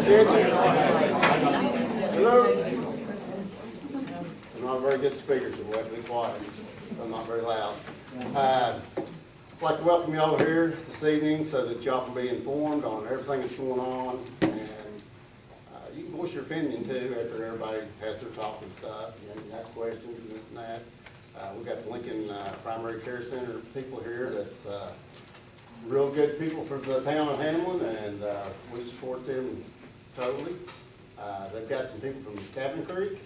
Attention. Hello. I'm not a very good speaker, so we'll have to be quiet. I'm not very loud. I'd like to welcome y'all here this evening so that y'all can be informed on everything that's going on. And you can voice your opinion too after everybody has their talk and stuff. And you can ask questions and this and that. We've got the Lincoln Primary Care Center people here that's real good people for the town of Hamlin, and we support them totally. They've got some people from Cabin Creek.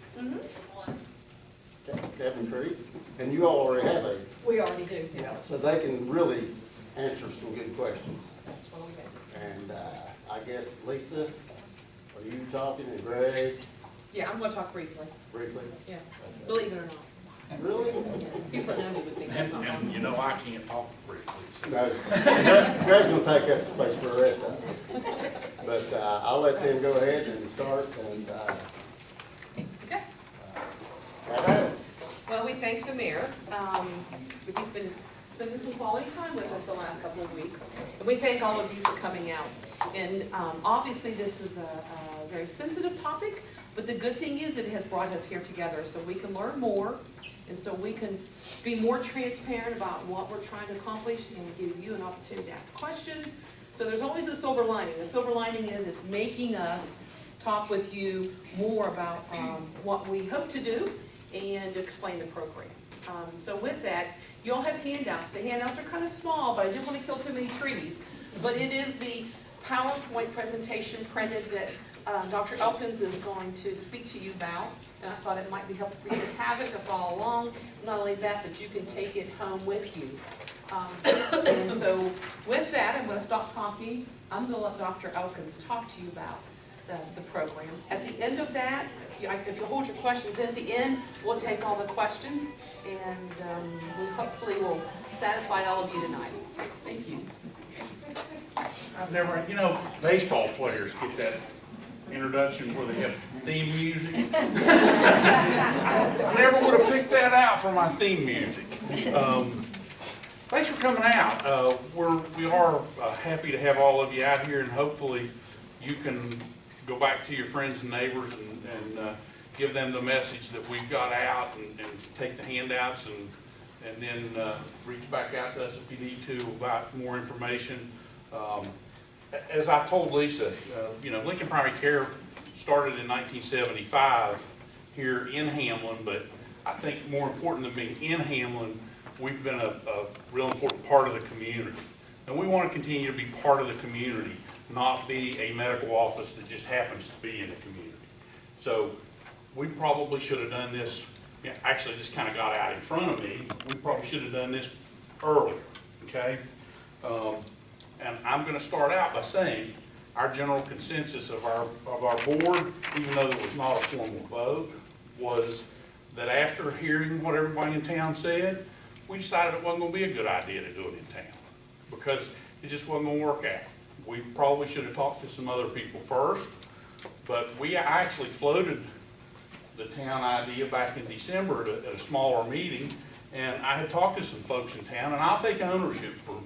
Cabin Creek, and you all already have a. We already do. Yeah, so they can really answer some good questions. That's what we do. And I guess, Lisa, are you talking, and Greg? Yeah, I'm gonna talk briefly. Briefly? Yeah, believe it or not. Really? People know me would think that's not And possible. you know, I can't talk briefly. So. No, Greg's gonna take up space for the rest of us. But I'll let them go ahead and start, and Okay. have at it. Well, we thank the mayor. He's been spending some quality time with us the last couple of weeks. And we thank all of you for coming out. And obviously, this is a very sensitive topic, but the good thing is it has brought us here together so we can learn more, and so we can be more transparent about what we're trying to accomplish and give you an opportunity to ask questions. So there's always a silver lining. The silver lining is it's making us talk with you more about what we hope to do and explain the program. So with that, you all have handouts. The handouts are kind of small, but I didn't want to kill too many trees. But it is the PowerPoint presentation printed that Dr. Elkins is going to speak to you about. And I thought it might be helpful for you to have it, to follow along. Not only that, but you can take it home with you. And so with that, I'm going to stop talking. I'm going to let Dr. Elkins talk to you about the program. At the end of that, if you hold your questions, then at the end, we'll take all the questions, and we hopefully will satisfy all of you tonight. Thank you. I've never, you know, baseball players get that introduction where they have theme music. I never would have picked that out for my theme music. Thanks for coming out. We are happy to have all of you out here, and hopefully you can go back to your friends and neighbors and give them the message that we've got out, and take the handouts and then reach back out to us if you need to about more information. As I told Lisa, you know, Lincoln Primary Care started in 1975 here in Hamlin, but I think more important than being in Hamlin, we've been a real important part of the community. And we want to continue to be part of the community, not be a medical office that just happens to be in the community. So we probably should have done this, actually this kind of got out in front of me, we probably should have done this earlier, okay? And I'm going to start out by saying our general consensus of our board, even though there was not a formal vote, was that after hearing what everybody in town said, we decided it wasn't going to be a good idea to do it in town because it just wasn't going to work out. We probably should have talked to some other people first, but I actually floated the town idea back in December at a smaller meeting, and I had talked to some folks in town, and I'll take ownership for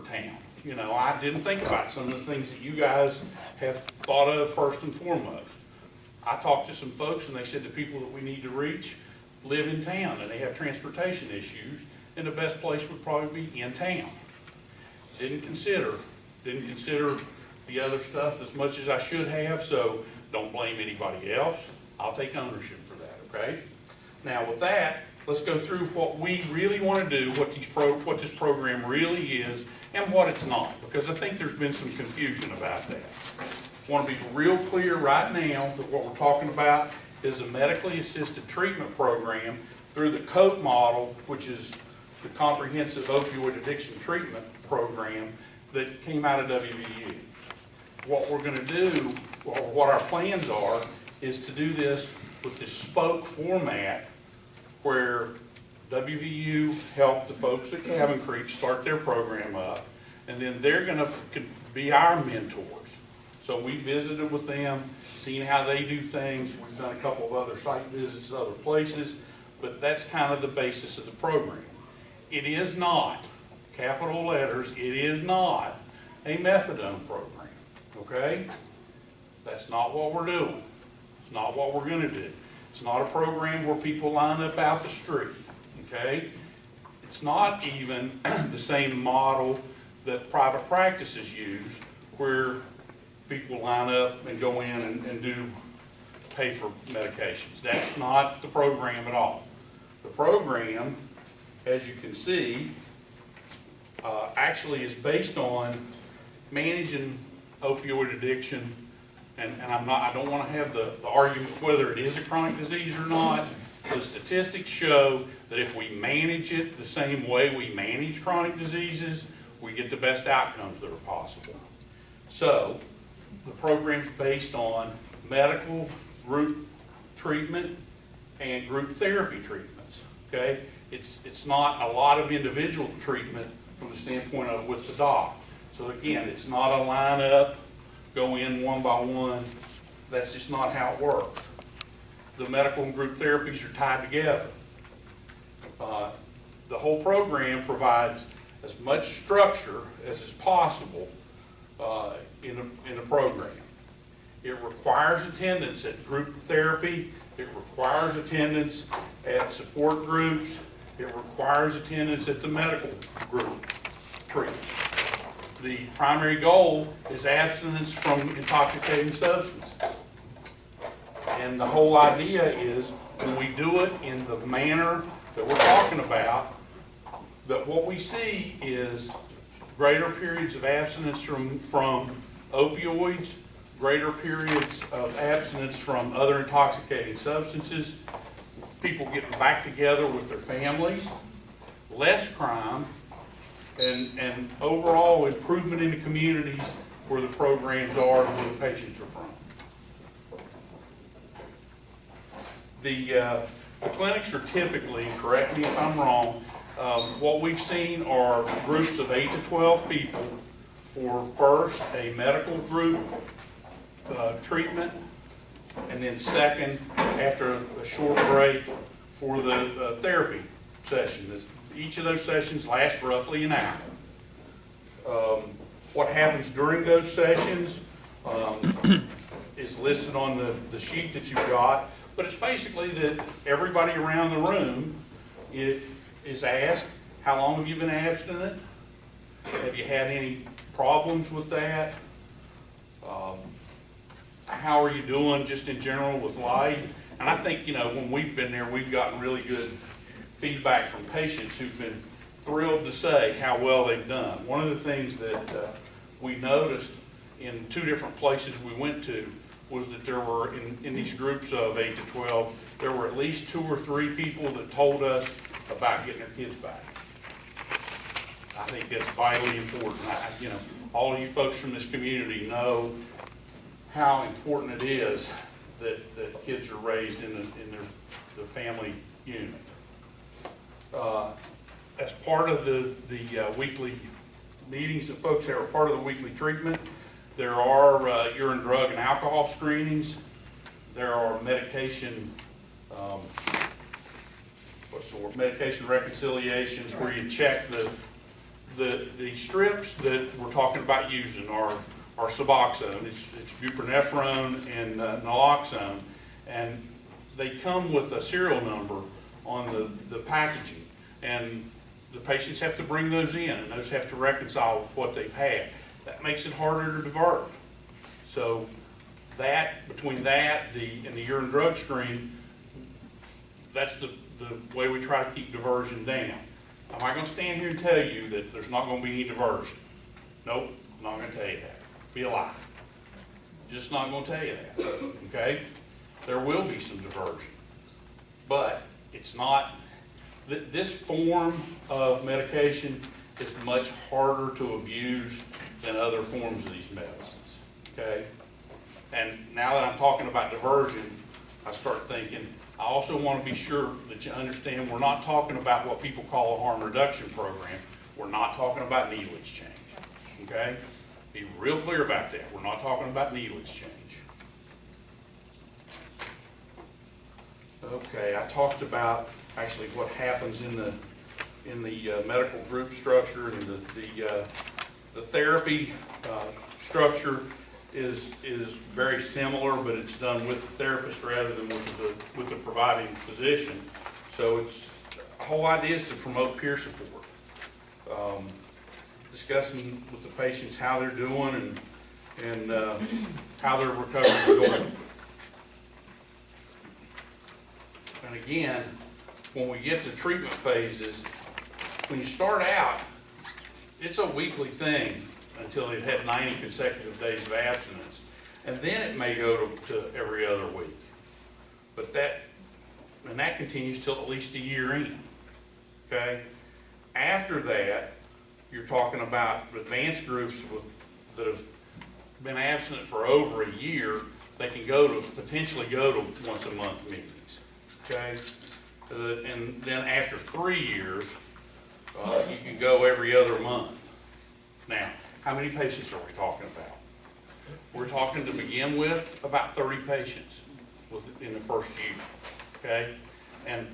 town. You know, I didn't think about some of the things that you guys have thought of first and foremost. I talked to some folks, and they said the people that we need to reach live in town, and they have transportation issues, and the best place would probably be in town. Didn't consider the other stuff as much as I should have, so don't blame anybody else. I'll take ownership for that, okay? Now with that, let's go through what we really want to do, what this program really is, and what it's not, because I think there's been some confusion about that. I want to be real clear right now that what we're talking about is a medically assisted treatment program through the COPE model, which is the Comprehensive Opioid Addiction Treatment Program that came out of WVU. What we're going to do, or what our plans are, is to do this with this spoke format where WVU helped the folks at Cabin Creek start their program up, and then they're going to be our mentors. So we visited with them, seen how they do things. We've done a couple of other site visits to other places, but that's kind of the basis of the program. It is not, capital letters, it is not a methadone program, okay? That's not what we're doing. It's not what we're gonna do. It's not a program where people line up out the street, okay? It's not even the same model that private practices use, where people line up and go in and pay for medications. That's not the program at all. The program, as you can see, actually is based on managing opioid addiction. And I don't want to have the argument whether it is a chronic disease or not. The statistics show that if we manage it the same way we manage chronic diseases, we get the best outcomes that are possible. So the program's based on medical group treatment and group therapy treatments, okay? It's not a lot of individual treatment from the standpoint of with the doc. So again, it's not a line up, go in one by one. That's just not how it works. The medical and group therapies are tied together. The whole program provides as much structure as is possible in a program. It requires attendance at group therapy. It requires attendance at support groups. It requires attendance at the medical group treatment. The primary goal is abstinence from intoxicating substances. And the whole idea is when we do it in the manner that we're talking about, that what we see is greater periods of abstinence from opioids, greater periods of abstinence from other intoxicating substances, people getting back together with their families, less crime, and overall improvement in the communities where the programs are and where the patients are from. The clinics are typically, correct me if I'm wrong, what we've seen are groups of 8 to 12 people for first a medical group treatment, and then second, after a short break, for the therapy session. Each of those sessions lasts roughly an hour. What happens during those sessions is listed on the sheet that you've got, but it's basically that everybody around the room is asked, how long have you been abstinent? Have you had any problems with that? How are you doing just in general with life? And I think, when we've been there, we've gotten really good feedback from patients who've been thrilled to say how well they've done. One of the things that we noticed in 2 different places we went to was that there were, in these groups of 8 to 12, there were at least 2 or 3 people that told us about getting their kids back. I think that's vitally important. All of you folks from this community know how important it is that kids are raised in the family unit. As part of the weekly meetings that folks have, are part of the weekly treatment, there are urine, drug, and alcohol screenings. There are medication medication reconciliations where you check the strips that we're talking about using are Suboxone. It's buprenorphine and naloxone, and they come with a serial number on the packaging, and the patients have to bring those in, and those have to reconcile with what they've had. That makes it harder to divert. So between that and the urine drug screen, that's the way we try to keep diversion down. Am I going to stand here and tell you that there's not going to be any diversion? Nope, I'm not going to tell you that. Be a lie. Just not going to tell you that, okay? There will be some diversion, but it's not, this form of medication is much harder to abuse than other forms of these medicines, okay? And now that I'm talking about diversion, I start thinking, I also want to be sure that you understand we're not talking about what people call a harm reduction program. We're not talking about needle exchange, okay? Be real clear about that. We're not talking about needle exchange. Okay, I talked about actually what happens in the medical group structure and the therapy structure. is very similar, but it's done with the therapist rather than with the providing physician. So it's, the whole idea is to promote peer support. Discussing with the patients how they're doing and how their recovery is going. And again, when we get to treatment phases, when you start out, it's a weekly thing until they've had 90 consecutive days of abstinence. And then it may go to every other week. But that continues till at least a year in, okay? After that, you're talking about advanced groups that have been absent for over a year. They can potentially go to once a month meetings, okay? And then after 3 years, you can go every other month. Now, how many patients are we talking about? We're talking to begin with about 30 patients in the first year, okay? And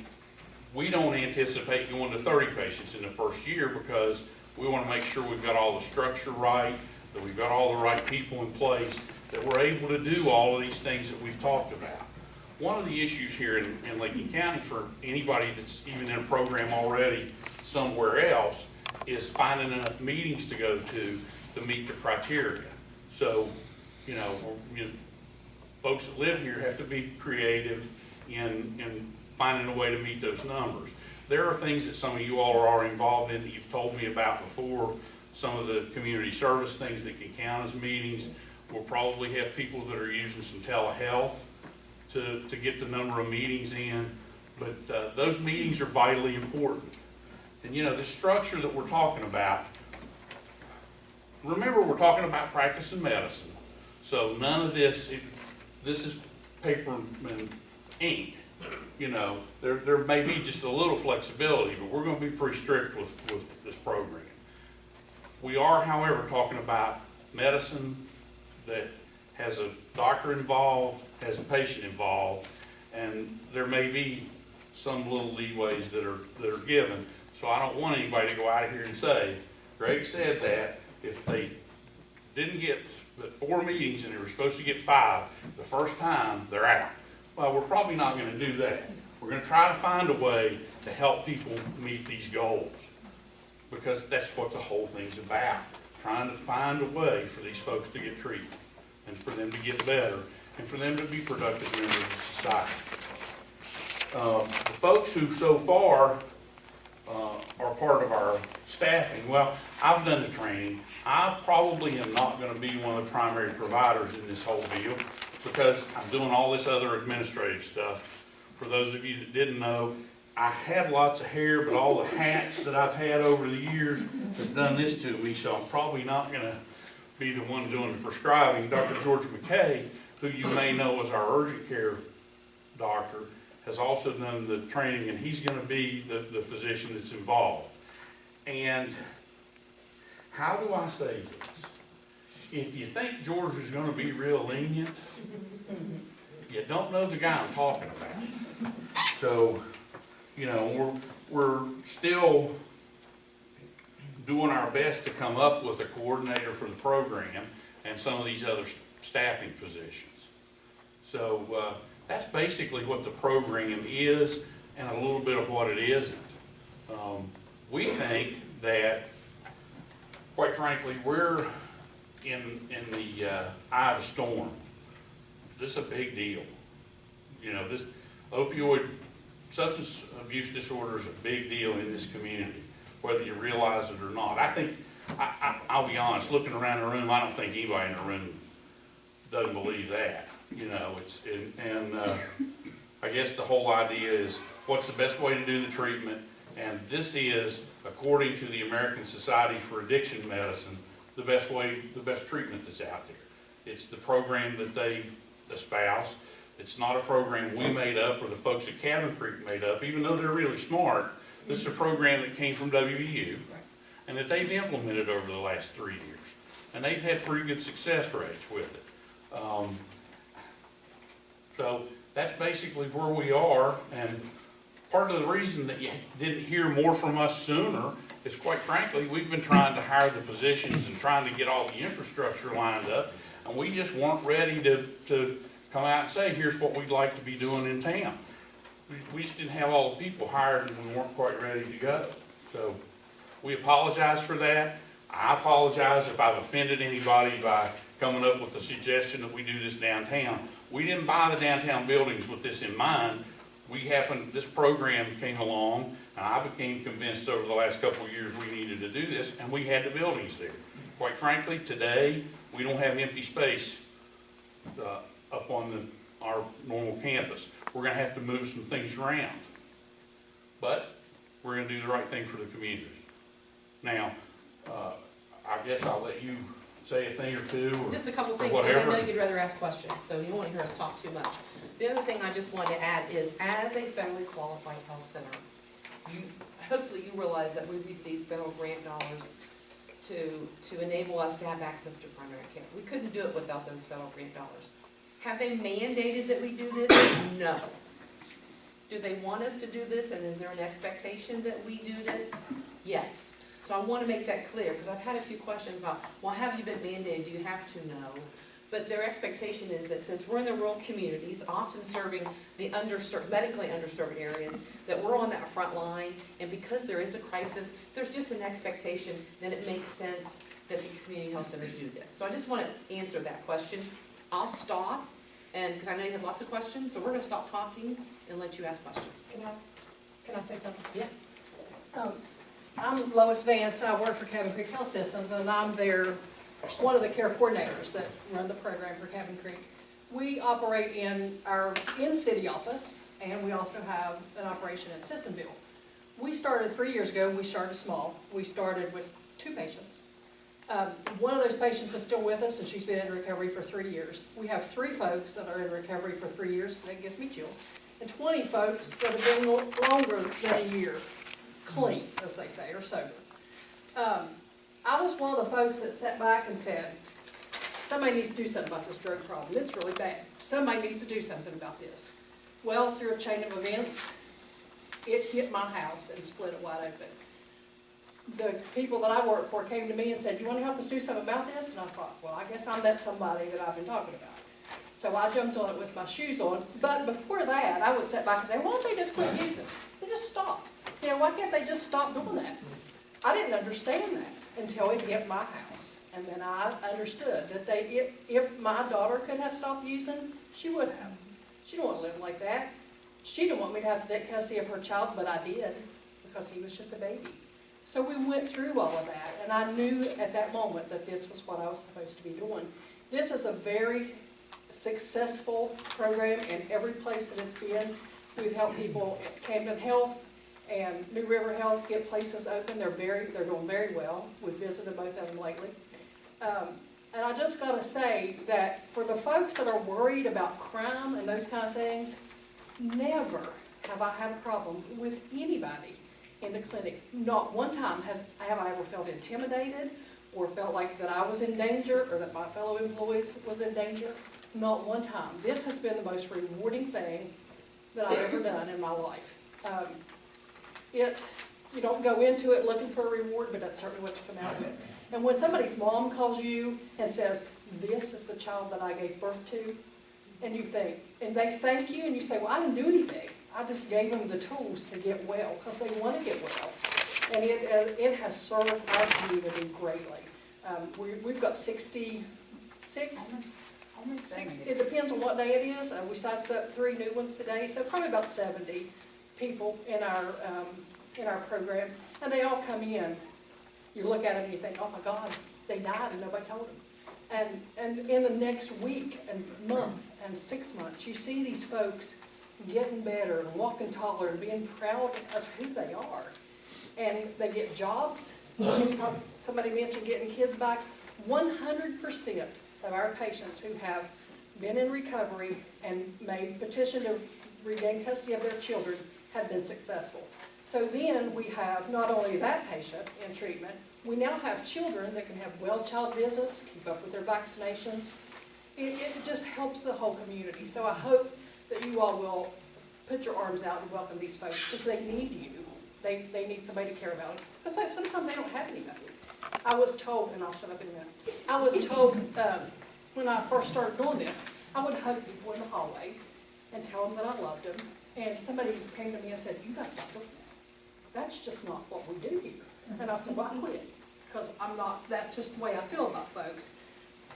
we don't anticipate going to 30 patients in the first year because we want to make sure we've got all the structure right, that we've got all the right people in place, that we're able to do all of these things that we've talked about. One of the issues here in Lincoln County for anybody that's even in a program already somewhere else is finding enough meetings to go to meet the criteria. So, folks that live here have to be creative in finding a way to meet those numbers. There are things that some of you all are involved in that you've told me about before, some of the community service things that can count as meetings. We'll probably have people that are using some telehealth to get the number of meetings in, but those meetings are vitally important. And the structure that we're talking about, remember we're talking about practicing medicine. So none of this is paper and ink. There may be just a little flexibility, but we're going to be pretty strict with this program. We are, however, talking about medicine that has a doctor involved, has a patient involved, and there may be some little leeways that are given. So I don't want anybody to go out of here and say, Greg said that if they didn't get but 4 meetings and they were supposed to get 5 the first time, they're out. Well, we're probably not going to do that. We're going to try to find a way to help people meet these goals, because that's what the whole thing's about, trying to find a way for these folks to get treatment and for them to get better and for them to be productive members of society. The folks who so far are part of our staffing, well, I've done the training. I probably am not going to be one of the primary providers in this whole deal because I'm doing all this other administrative stuff. For those of you that didn't know, I had lots of hair, but all the hats that I've had over the years have done this to me, so I'm probably not going to be the one doing the prescribing. Dr. George McKay, who you may know as our urgent care doctor, has also done the training, and he's going to be the physician that's involved. And how do I say this? If you think George is going to be real lenient, you don't know the guy I'm talking about. So, we're still doing our best to come up with a coordinator for the program and some of these other staffing positions. So that's basically what the program is and a little bit of what it isn't. We think that, quite frankly, we're in the eye of the storm. This is a big deal. This opioid substance abuse disorder is a big deal in this community, whether you realize it or not. I think, I'll be honest, looking around the room, I don't think anybody in the room doesn't believe that. I guess the whole idea is, what's the best way to do the treatment? And this is, according to the American Society for Addiction Medicine, the best treatment that's out there. It's the program that they espouse. It's not a program we made up or the folks at Cabin Creek made up, even though they're really smart. This is a program that came from WVU and that they've implemented over the last 3 years. And they've had pretty good success rates with it. So that's basically where we are. And part of the reason that you didn't hear more from us sooner is, quite frankly, we've been trying to hire the positions and trying to get all the infrastructure lined up. and we just weren't ready to come out and say, here's what we'd like to be doing in town. We just didn't have all the people hired and we weren't quite ready to go. So we apologize for that. I apologize if I've offended anybody by coming up with the suggestion that we do this downtown. We didn't buy the downtown buildings with this in mind. This program came along, and I became convinced over the last couple of years we needed to do this, and we had the buildings there. Quite frankly, today, we don't have empty space up on our normal campus. We're gonna have to move some things around. But we're gonna do the right thing for the community. Now, I guess I'll let you say a thing or two, or Just a couple things, or because I know whatever. you'd rather ask questions, so you won't hear us talk too much. The other thing I just wanted to add is, as a federally qualified health center, hopefully you realize that we receive federal grant dollars to enable us to have access to primary care. We couldn't do it without those federal grant dollars. Have they mandated that we do this? No. Do they want us to do this, and is there an expectation that we do this? Yes. So I want to make that clear, because I've had a few questions about, well, have you been mandated? Do you have to? No. But their expectation is that since we're in the rural communities, often serving the medically underserved areas, that we're on that front line, and because there is a crisis, there's just an expectation that it makes sense that these community health centers do this. So I just want to answer that question. I'll stop, and because I know you have lots of questions, so we're going to stop talking and let you ask questions. Can I say something? Yeah. I'm Lois Vance, I work for Cabin Creek Health Systems, and I'm one of the care coordinators that run the program for Cabin Creek. We operate in our in-city office, and we also have an operation in Sissonville. We started 3 years ago, we started small. We started with 2 patients. One of those patients is still with us, and she's been in recovery for 3 years. We have 3 folks that are in recovery for 3 years, that gives me chills, and 20 folks that have been longer than a year, clean, as they say, or sober. I was one of the folks that sat back and said, somebody needs to do something about this drug problem. It's really bad. Somebody needs to do something about this. Well, through a chain of events, it hit my house and split it wide open. The people that I work for came to me and said, "You want to help us do something about this?" And I thought, well, I guess I'm that somebody that I've been talking about. So I jumped on it with my shoes on. But before that, I would sit back and say, why don't they just quit using it? They just stop. Why can't they just stop doing that? I didn't understand that until it hit my house. And then I understood that if my daughter could have stopped using, she would have. She didn't want to live like that. She didn't want me to have to take custody of her child, but I did, because he was just a baby. So we went through all of that, and I knew at that moment that this was what I was supposed to be doing. This is a very successful program in every place that it's been. We've helped people at Camden Health and New River Health get places open. They're doing very well. We've visited both of them lately. And I just got to say that for the folks that are worried about crime and those kind of things, never have I had a problem with anybody in the clinic. Not one time have I ever felt intimidated or felt like that I was in danger or that my fellow employees was in danger. Not one time. This has been the most rewarding thing that I've ever done in my life. You don't go into it looking for a reward, but that's certainly what you come out with. And when somebody's mom calls you and says, "This is the child that I gave birth to," and you think, and they thank you, and you say, "Well, I didn't do anything. I just gave them the tools to get well," because they want to get well. And it has served our community greatly. We've got 66. It depends on what day it is. We signed up 3 new ones today, so probably about 70 people in our program, and they all come in. You look at them and you think, "Oh my God, they died and nobody told them." And in the next week and month and 6 months, you see these folks getting better and walking taller and being proud of who they are. And they get jobs. Somebody mentioned getting kids back. 100% of our patients who have been in recovery and made petition to regain custody of their children have been successful. So then we have not only that patient in treatment, we now have children that can have well child visits, keep up with their vaccinations. It just helps the whole community. So I hope that you all will put your arms out and welcome these folks, because they need you. They need somebody to care about them. Because sometimes they don't have anybody. I was told, and I'll shut up in a minute. I was told when I first started doing this, I would hug people in the hallway and tell them that I loved them. And somebody came to me and said, "You gotta stop doing that. That's just not what we do here." And I said, "Well, I quit, because I'm not, that's just the way I feel about folks.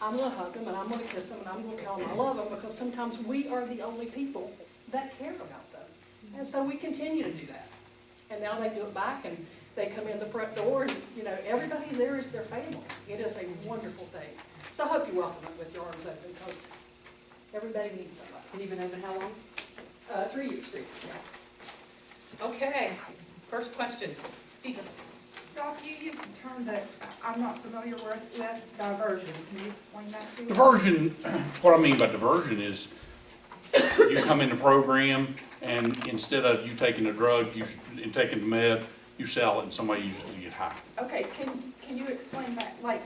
I'm gonna hug them, and I'm gonna kiss them, and I'm gonna tell them I love them, because sometimes we are the only people that care about them." And so we continue to do that. And now they do it back, and they come in the front door, and, everybody there is their family. It is a wonderful thing. So I hope you welcome it with your arms open, because everybody needs somebody. And you've been open how long? 3 years, yeah. Okay, first question. Ethan. Doc, you used a term that I'm not familiar with, diversion. Can you explain that to me? Diversion, what I mean by diversion is you come in the program and instead of you taking a drug and taking the med, you sell it and somebody uses it to get high. Okay, can you explain that? Like,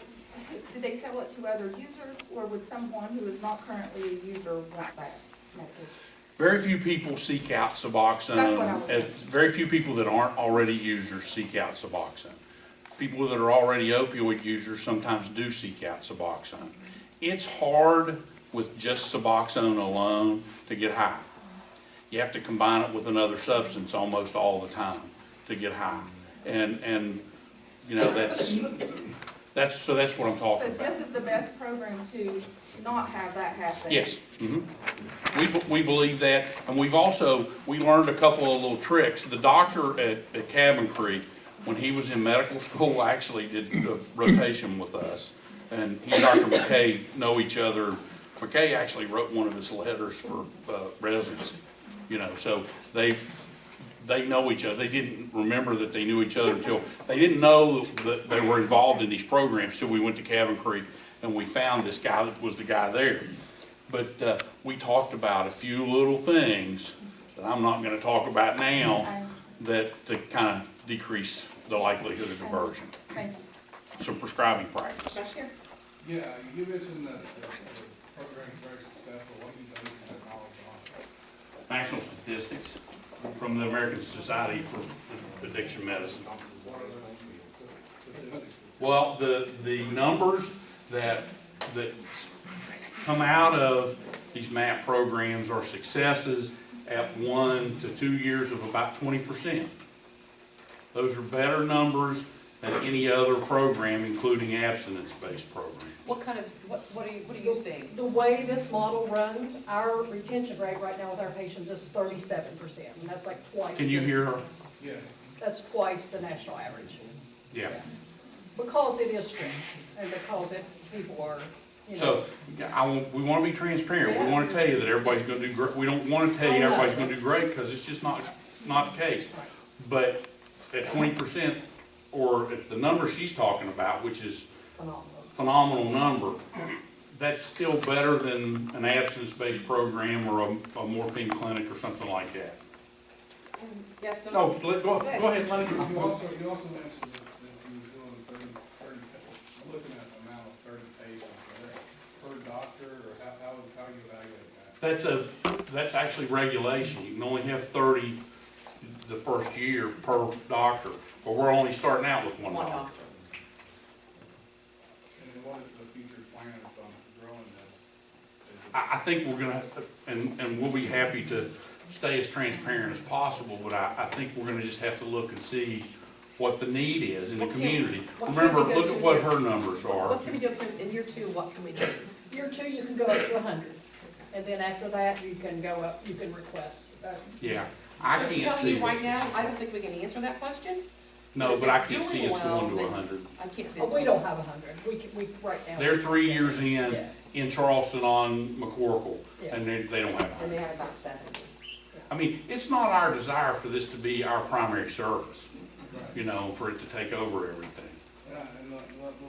do they sell it to other users, or would someone who is not currently a user want that medication? Very few people seek out That's what I was Suboxone. saying. Very few people that aren't already users seek out Suboxone. People that are already opioid users sometimes do seek out Suboxone. It's hard with just Suboxone alone to get high. You have to combine it with another substance almost all the time to get high. And that's what I'm So talking about. this is the best program to not have that happen? Yes. We believe that, and we learned a couple of little tricks. The doctor at Cabin Creek, when he was in medical school, actually did a rotation with us. And he and Dr. McKay know each other. McKay actually wrote one of his letters for residency, so they know each other. They didn't remember that they knew each other until, they didn't know that they were involved in these programs, so we went to Cabin Creek and we found this guy that was the guy there. But we talked about a few little things that I'm not gonna talk about now, that to kind of decrease the likelihood of diversion. Thank you. Some prescribing practice. Cashier? Yeah, you mentioned that the program's very successful. What have you done with that knowledge on? National statistics from the American Society for Addiction Medicine. What are the statistics? Well, the numbers that come out of these MAP programs are successes at 1 to 2 years of about 20%. Those are better numbers than any other program, including abstinence-based programs. What are you seeing? The way this model runs, our retention rate right now with our patients is 37%, and that's like twice. Can you hear her? Yeah. That's twice the national average. Yeah. Because it is strict, and because people are, So, we want to be transparent. We want to tell you that everybody's going to do great. We don't want to tell you everybody's going to do great, because it's just not the case. Right. But at 20%, or at the number she's talking about, which is phenomenal number, that's still better than an abstinence-based program or a morphine clinic or something like that. Yes, so. No, go ahead, let it You go. also mentioned that you were doing 30, looking at the amount of 30 patients per doctor, or how you evaluate that? That's actually regulation. You can only have 30 the first year per doctor, but we're only starting out with one doctor. And then what is the future plan on growing this? I think we're gonna, and we'll be happy to stay as transparent as possible, but I think we're gonna just have to look and see what the need is in the community. what can Remember, we go look to at what here? her numbers are. What can we do in year 2, what can we do? Year 2, you can go up to 100, and then after that, you can go up, you can request. Yeah, I So can't tell see you right that. now, I don't think we can answer that question. No, if but I it's can't see doing us going to well, then 100. I can't see us. We don't have 100, we, right now. They're 3 years Yeah. in Charleston on McCorkle, Yeah. and they don't have And they 100. have about 7. I mean, it's not our desire for this to be our primary service, for it to take over everything. Yeah, and the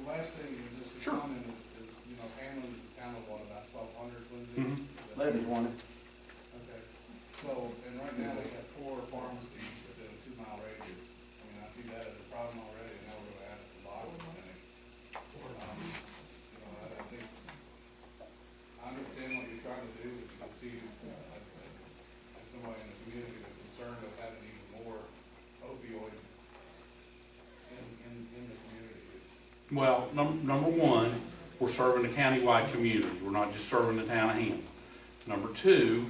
last thing, just to Sure. comment is, Hamlin is a town of what, about 1,200, Lindsay? Mhm. 11:20. Okay, so, and right now they have 4 pharmacies within a 2-mile radius. I mean, I see that as a problem already, and now we're gonna add a Suboxone clinic. I think, I understand what you're trying to do, but you can see, as somebody in the community that's concerned of having even more opioid in the community. Well, number one, we're serving the countywide community. We're not just serving the town of Hamlin. Number two,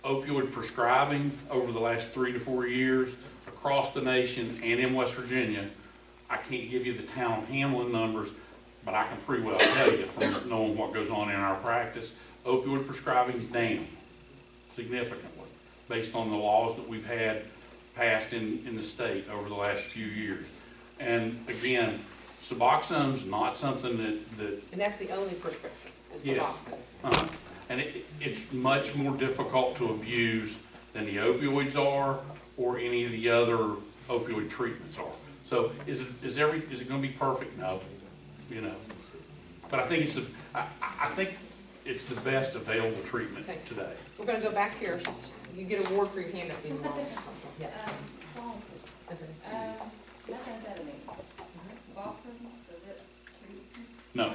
opioid prescribing over the last 3 to 4 years across the nation and in West Virginia. I can't give you the town of Hamlin numbers, but I can pretty well tell you from knowing what goes on in our practice, opioid prescribing is down significantly based on the laws that we've had passed in the state over the last few years. And again, Suboxone's not something that And that's the only prescription, is Yes. Suboxone. and it's much more difficult to abuse than the opioids are or any of the other opioid treatments are. So is it gonna be perfect? No, you know. But I think I think it's the best available treatment Okay. today. We're gonna go back here. You get an award for your hand up being wrong. Yeah. That's it. Methamphetamine, Suboxone, does it treat? No,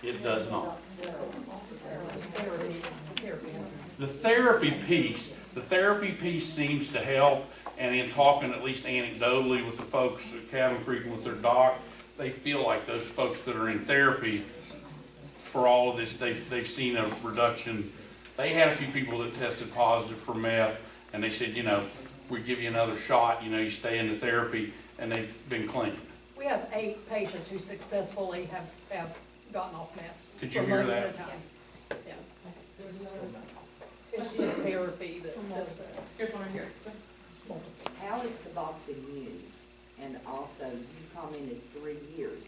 it does not. The therapy piece seems to help, and in talking at least anecdotally with the folks at Cabin Creek and with their doc, they feel like those folks that are in therapy for all of this, they've seen a reduction. They had a few people that tested positive for meth, and they said, you know, we give you another shot, you know, you stay in the therapy, and they've been clean. We have 8 patients who successfully have gotten off meth. Could you for hear months that? at a time. Yeah. It's the therapy that does that. Here's one right here. How is Suboxone used? And also, you commented 3 years.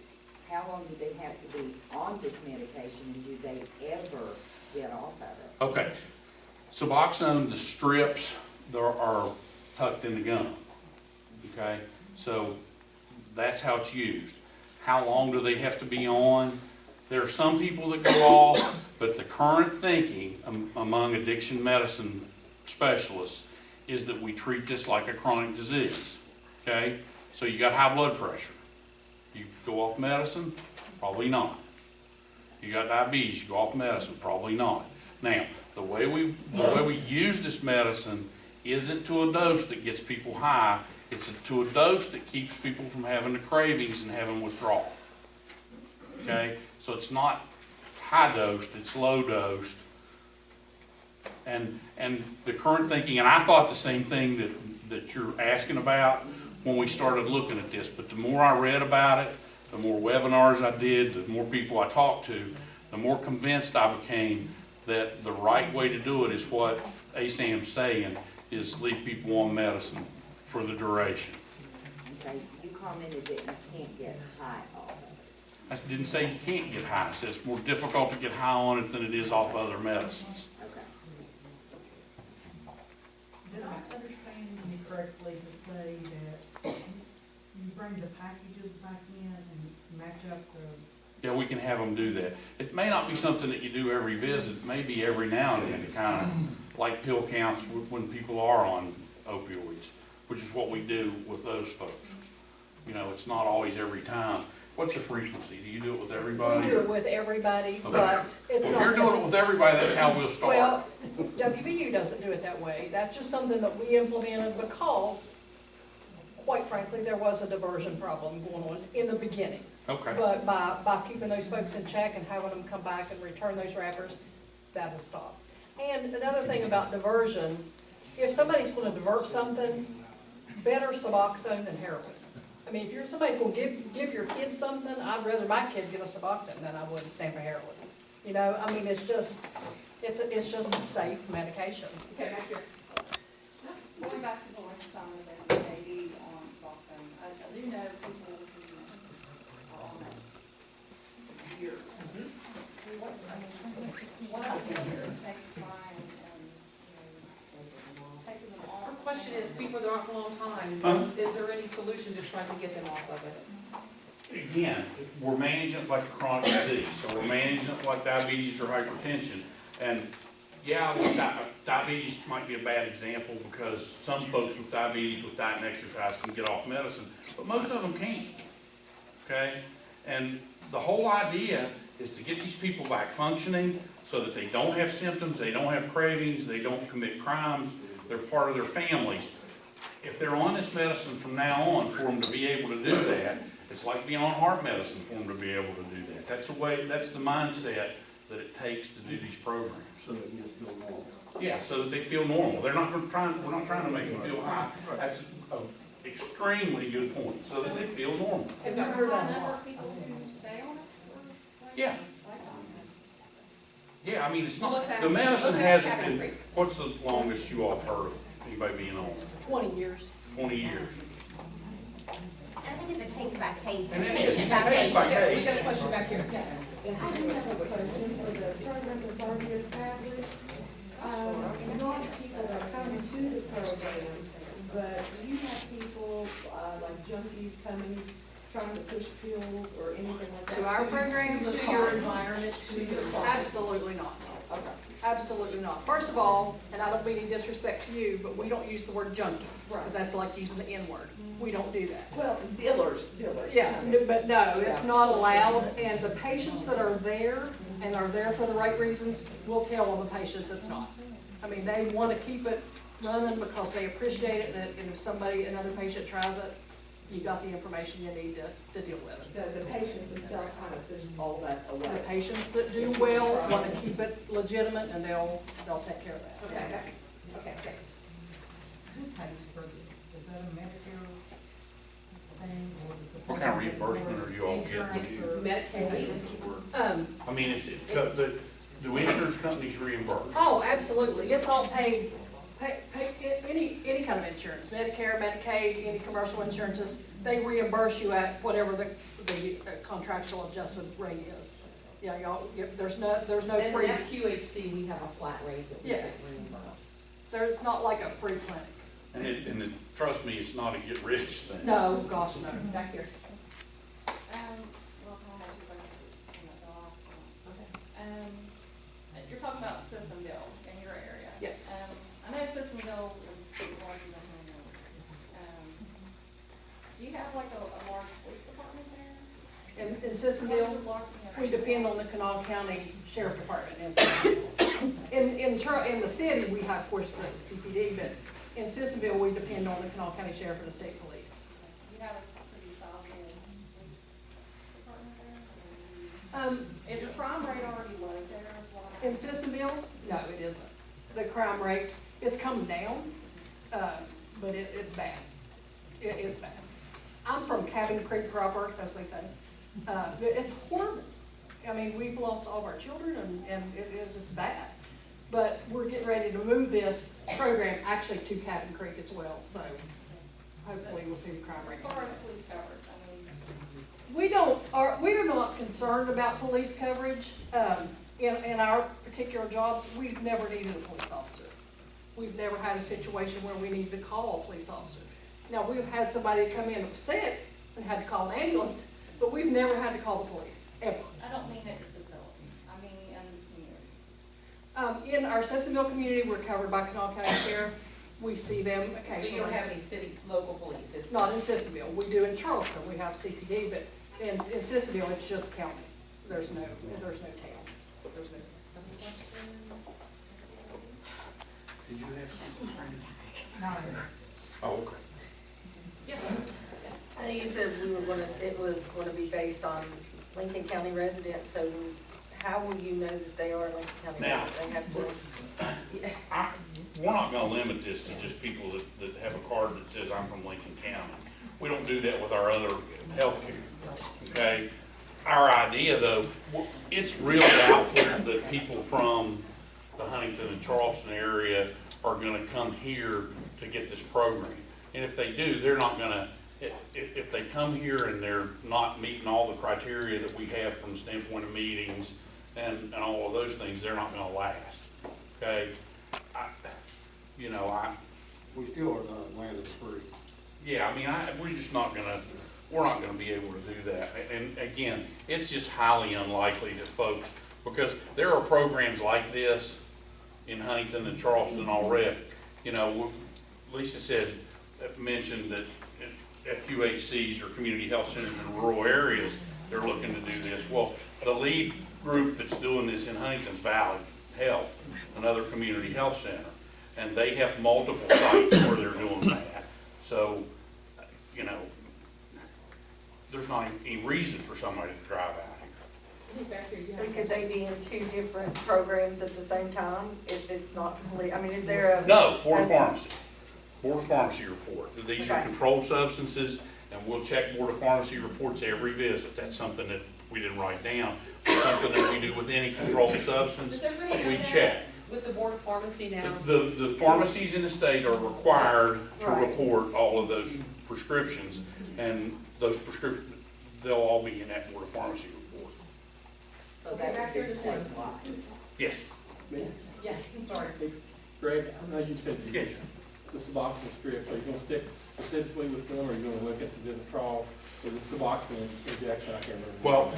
How long do they have to be on this medication, and do they ever get off of it? Okay. Suboxone, the strips, there are tucked in the gum. Okay? So that's how it's used. How long do they have to be on? There are some people that go off, but the current thinking among addiction medicine specialists is that we treat this like a chronic disease. Okay? So you got high blood pressure. You go off medicine? Probably not. You got diabetes, you go off medicine? Probably not. Now, the way we use this medicine isn't to a dose that gets people high, it's to a dose that keeps people from having the cravings and having withdrawal. Okay? So it's not high dosed, it's low dosed. And the current thinking, and I thought the same thing that you're asking about when we started looking at this, but the more I read about it, the more webinars I did, the more people I talked to, the more convinced I became that the right way to do it is what ASAM's saying, is leave people on medicine for the duration. Okay, you commented that you can't get high off of it. I didn't say you can't get high, I said it's more difficult to get high on it than it is off other medicines. Okay. Did I understand you correctly to say that you bring the packages back in and match up the? Yeah, we can have them do that. It may not be something that you do every visit, maybe every now and then to kind of like pill counts when people are on opioids, which is what we do with those folks. You know, it's not always every time. What's the frequency? Do you do it with everybody? We do it with everybody, Okay. but it's Well, not. if you're doing it with everybody, that's how we'll start. Well, WVU doesn't do it that way. That's just something that we implemented because, quite frankly, there was a diversion problem going on in the beginning. Okay. But by keeping those folks in check and having them come back and return those wrappers, that has stopped. And another thing about diversion, if somebody's gonna divert something, better Suboxone than heroin. I mean, if somebody's gonna give your kid something, I'd rather my kid get a Suboxone than I would stand for heroin. You know, I mean, it's just a safe medication. Okay, back here. Going back to the last time that KD on Suboxone, I do know people who are on it this year. What else is there to take time and, taking them off? Our question is, people that are off a long time, is there any solution to trying to get them off of it? Again, we're managing it like a chronic disease, so we're managing it like diabetes or hypertension. And yeah, diabetes might be a bad example because some folks with diabetes with diet and exercise can get off medicine, but most of them can't. Okay? And the whole idea is to get these people back functioning so that they don't have symptoms, they don't have cravings, they don't commit crimes, they're part of their families. If they're on this medicine from now on, for them to be able to do that, It's like being on heart medicine for them to be able to do that. That's the way, that's the mindset that it takes to do these programs. So they can just feel normal. Yeah, so that they feel normal. They're not gonna try, we're not trying to make them feel high. That's an extremely good point, so that they feel normal. Have you heard that a Number lot? of people who stay on it for, like, Yeah. Yeah, I mean, it's Well, not, let's ask- the medicine let's ask hasn't Cabin been, Creek. what's the longest you all have heard of anybody being on? 20 years. 20 years. I think it's a case by case, And it is, patient it's by a case by patient. case. We got a question back here. I do have a question for the program that's already established. A lot of people are coming to the program, but do you have people, like junkies coming, trying to push pills or anything like that? To our program, To your environment, to your class. Absolutely not. Okay. Absolutely not. First of all, and I don't mean any disrespect to you, but we don't use the word junkie, because I feel like using the N-word. We don't do that. Well, dealers. Yeah, but no, it's not allowed, and the patients that are there, and are there for the right reasons, will tell on the patient that's not. I mean, they want to keep it running because they appreciate it, and if somebody, another patient tries it, you got the information you need to deal with it. So the patients themselves kind of push all that The away. patients that do well want to keep it legitimate, and they'll take care of that. Okay. Okay, yes. Who pays for this? Is that a Medicare thing, or is it the? What kind of reimbursement are you all getting? Insurance or- Medicaid. I mean, do insurance companies reimburse? Oh, absolutely, it's all paid, any kind of insurance, Medicare, Medicaid, any commercial insurances, they reimburse you at whatever the contractual adjusted rate is. Yeah, y'all, there's no And free, at QHC, we have a flat rate that we Yeah. get reimbursed. there's not like a free clinic. Trust me, it's not a get-rich thing. No, gosh, no. Back here. well, I'll have to go back to the last one. You're talking about system bill in your area. Yeah. I know system bill is larger than Hamlin. Do you have like a large police department there? In Sissonville, we depend on the Kanawha County Sheriff Department in Sissonville. In the city, we have, of course, the CPD, but in Sissonville, we depend on the Kanawha County Sheriff and the state police. You have a pretty sizable police department there? Is your crime rate already low there as well? In Sissonville, no, it isn't. The crime rate, it's come down, but it's bad. It's bad. I'm from Cabin Creek proper, as they say. It's horrible. I mean, we've lost all of our children, and it is just bad. But we're getting ready to move this program actually to Cabin Creek as well, so hopefully we'll see the crime rate. As far as police coverage, I mean, We are not concerned about police coverage. In our particular jobs, we've never needed a police officer. We've never had a situation where we needed to call a police officer. Now, we've had somebody come in sick and had to call an ambulance, but we've never had to call the police, ever. I don't mean at your facility, I mean in the community. In our Sissonville community, we're covered by Kanawha County Sheriff. We see them So occasionally. you don't have any city, local police? It's Not in Sissonville. We do in Charleston. We have CPD, but in Sissonville, it's just county. There's no town. There's no. Did you have something? No, Oh, okay. Yes. I know you said it was gonna be based on Lincoln County residents, so how will you know that they are Lincoln County Now- residents? They have to, We're not gonna limit this to just people that have a card that says I'm from Lincoln County. We don't do that with our other healthcare, okay? Our idea though, it's real doubtful that people from the Huntington and Charleston area are gonna come here to get this program. And if they do, they're not gonna, if they come here and they're not meeting all the criteria that we have from the standpoint of meetings and all of those things, they're not gonna last, okay? We still are not landed free. Yeah, I mean, we're just not gonna, we're not gonna be able to do that. And again, it's just highly unlikely that folks, because there are programs like this in Huntington and Charleston already. You know, Lisa mentioned that FQHCs or community health centers in rural areas, they're looking to do this. Well, the lead group that's doing this in Huntington's Valley Health, another community health center, and they have multiple sites where they're doing that. So, there's not any reason for somebody to drive out here. I think back here you Or have. could they be in two different programs at the same time if it's not complete? I mean, is there a? No, Board of Pharmacy. Board of Pharmacy report. These are Okay. controlled substances, and we'll check Board of Pharmacy reports every visit. That's something that we didn't write down. It's something that we do with any controlled substance. Does everybody do We that check. with the Board of Pharmacy now? The pharmacies in the state are required to Right. report all of those prescriptions, and those prescriptions, they'll all be in that Board of Pharmacy report. So Okay, that back would be here to Steve. statewide. Yes, Yeah, sorry. Greg, I know you said yes. the Suboxone strips, are you gonna stick specifically with them, or are you gonna look at the Vivitrol or the Suboxone injection? I can't remember. Well,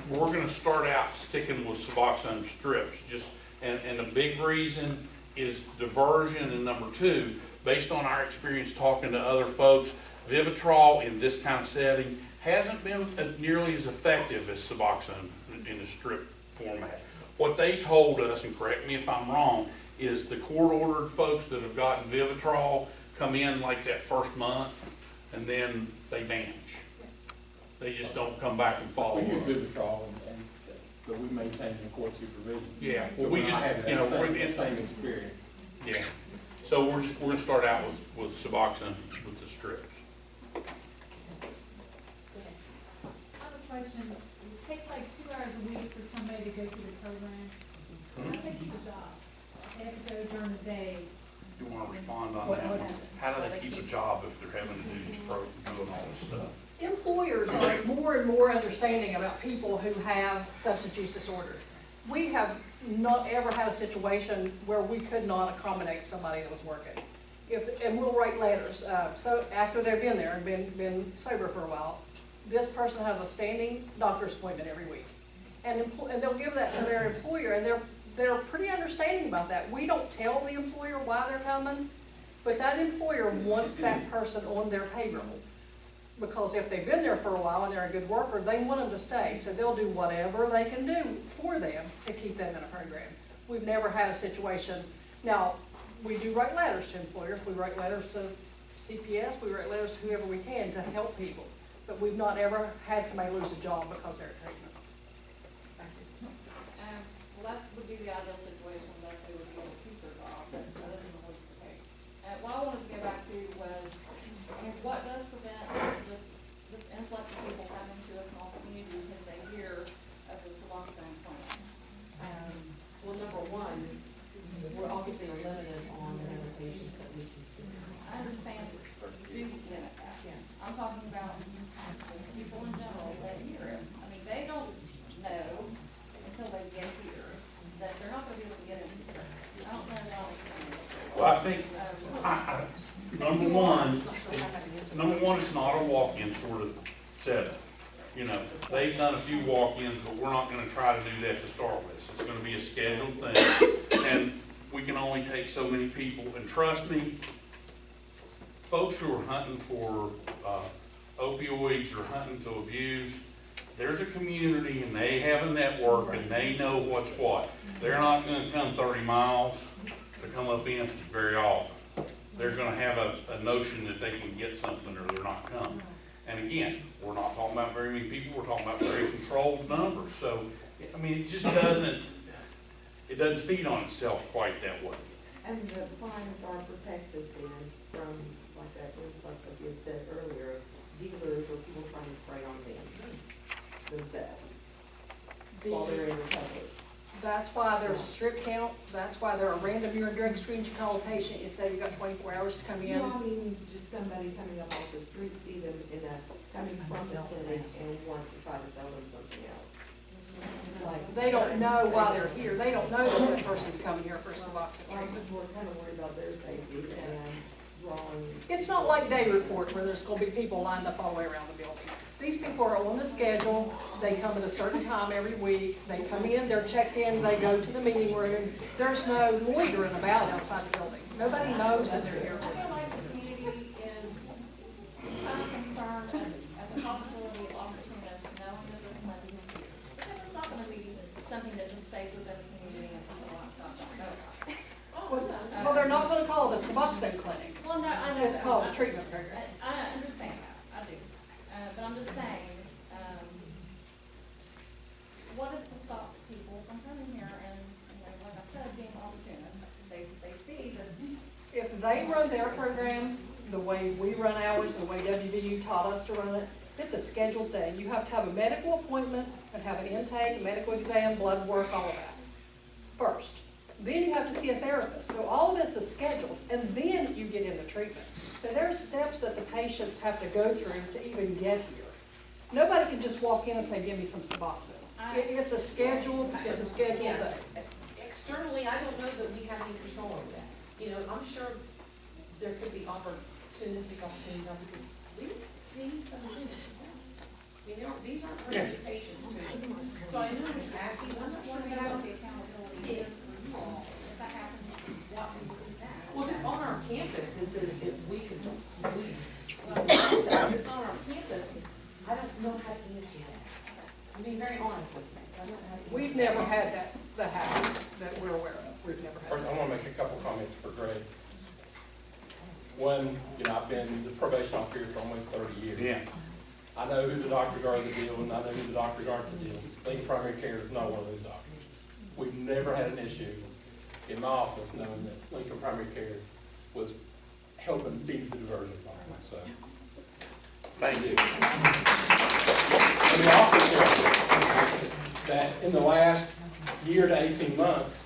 we're gonna start out sticking with Suboxone strips, just, and the big reason is diversion, and number two, based on our experience talking to other folks, Vivitrol in this kind of setting hasn't been nearly as effective as Suboxone in the strip format. What they told us, and correct me if I'm wrong, is the court-ordered folks that have gotten Vivitrol come in like that first month, and then they vanish. They just don't come back and follow We use up. Vivitrol, but we maintain the court supervision. Yeah, well, But we we're just, not having you know, that we're, same experience. yeah. So we're gonna start out with Suboxone with the strips. I have a question. It takes like 2 hours a week for somebody to go through the program. How do they keep a job? They have to go during the day. You wanna respond on What that? happened? How do they keep a job if they're having to do these doing all this stuff? Employers are more and more understanding about people who have substance use disorders. We have not ever had a situation where we could not accommodate somebody that was working. And we'll write letters, so after they've been there and been sober for a while, this person has a standing doctor's appointment every week. And they'll give that to their employer, and they're pretty understanding about that. We don't tell the employer why they're coming, but that employer wants that person on their payroll. Because if they've been there for a while and they're a good worker, they want them to stay, so they'll do whatever they can do for them to keep them in a program. We've never had a situation, now, we do write letters to employers, we write letters to CPS, we write letters to whoever we can to help people, but we've not ever had somebody lose a job because they're at treatment. Well, that would be the ideal situation, that they would be able to keep their job, but that isn't always the case. What I wanted to go back to was, what does prevent this influx of people coming to a small community because they hear of the Suboxone plan? Well, number one, we're obviously limited on the number of patients that we can see. I understand for you limit that. I'm talking about people in general that hear it. I mean, they don't know until they get here that they're not gonna be able to get in here. I don't know how it's Well, I think, number one, it's not a walk-in sort of setup. You know, they've done a few walk-ins, but we're not gonna try to do that to start with. It's gonna be a scheduled thing, and we can only take so many people. And trust me, folks who are hunting for opioids or hunting to abuse, there's a community and they have a network and they know what's what. They're not gonna come 30 miles to come up empty very often. They're gonna have a notion that they can get something or they're not coming. And again, we're not talking about very many people, we're talking about very controlled numbers. So, I mean, it just doesn't feed on itself quite that way. And the fines are protected then from, like that influx like you had said earlier, dealers or people trying to prey on them themselves while they're in recovery. That's why there's a strip count, that's why there are random urine drug screens. You call a patient, you say you've got 24 hours to come in. No, I mean, just somebody coming up off the street, see them coming from the clinic and want to try to sell them something else. Like, They don't know why they're here, they don't know that that person's coming here for Suboxone I'm treatment. just more kind of worried about their safety and drawing. It's not like day report where there's gonna be people lined up all the way around the building. These people are on the schedule, they come at a certain time every week, they come in, they're checked in, they go to the meeting room. There's no loitering about outside the building. Nobody knows that they're here. I feel like the community is kind of concerned at the possibility of offering this, knowing this is nothing. Because it's not gonna be something that just stays within the community and people want to stop and go about. Well, they're not gonna call it a Suboxone clinic. Well, no, I know. It's called a treatment program. I understand that, I do. But I'm just saying, what is to stop people from coming here and, like I said, being opportunists? They see that. If they run their program the way we run ours, the way WVU taught us to run it, it's a scheduled thing. You have to have a medical appointment and have an intake, medical exam, blood work, all of that first. Then you have to see a therapist. So all of this is scheduled, and then you get into treatment. So there's steps that the patients have to go through to even get here. Nobody can just walk in and say, give me some Suboxone. It's a scheduled thing. Externally, I don't know that we have any control over that. You know, I'm sure there could be opportunistic opportunities, because we've seen some of this. You know, these aren't permanent patients too. So I know it's asking, I'm not sure What about about the accountability of this recall? If that happens, what would we do that? well, if it's on our campus, it's as if we could, if it's on our campus, I don't know how to initiate that. I'm being very honest with you. I don't know how to We've never had that happen that we're aware of. We've never had First, that. I want to make a couple comments for Greg. One, I've been the probation officer for almost 30 years. Yeah. I know who the doctors are of the deal, and I know who the doctors aren't the deal. Lincoln Primary Care is not one of those doctors. We've never had an issue in my office knowing that Lincoln Primary Care was helping feed the diversion department, so. Thank you. Let me also tell you that in the last year to 18 months,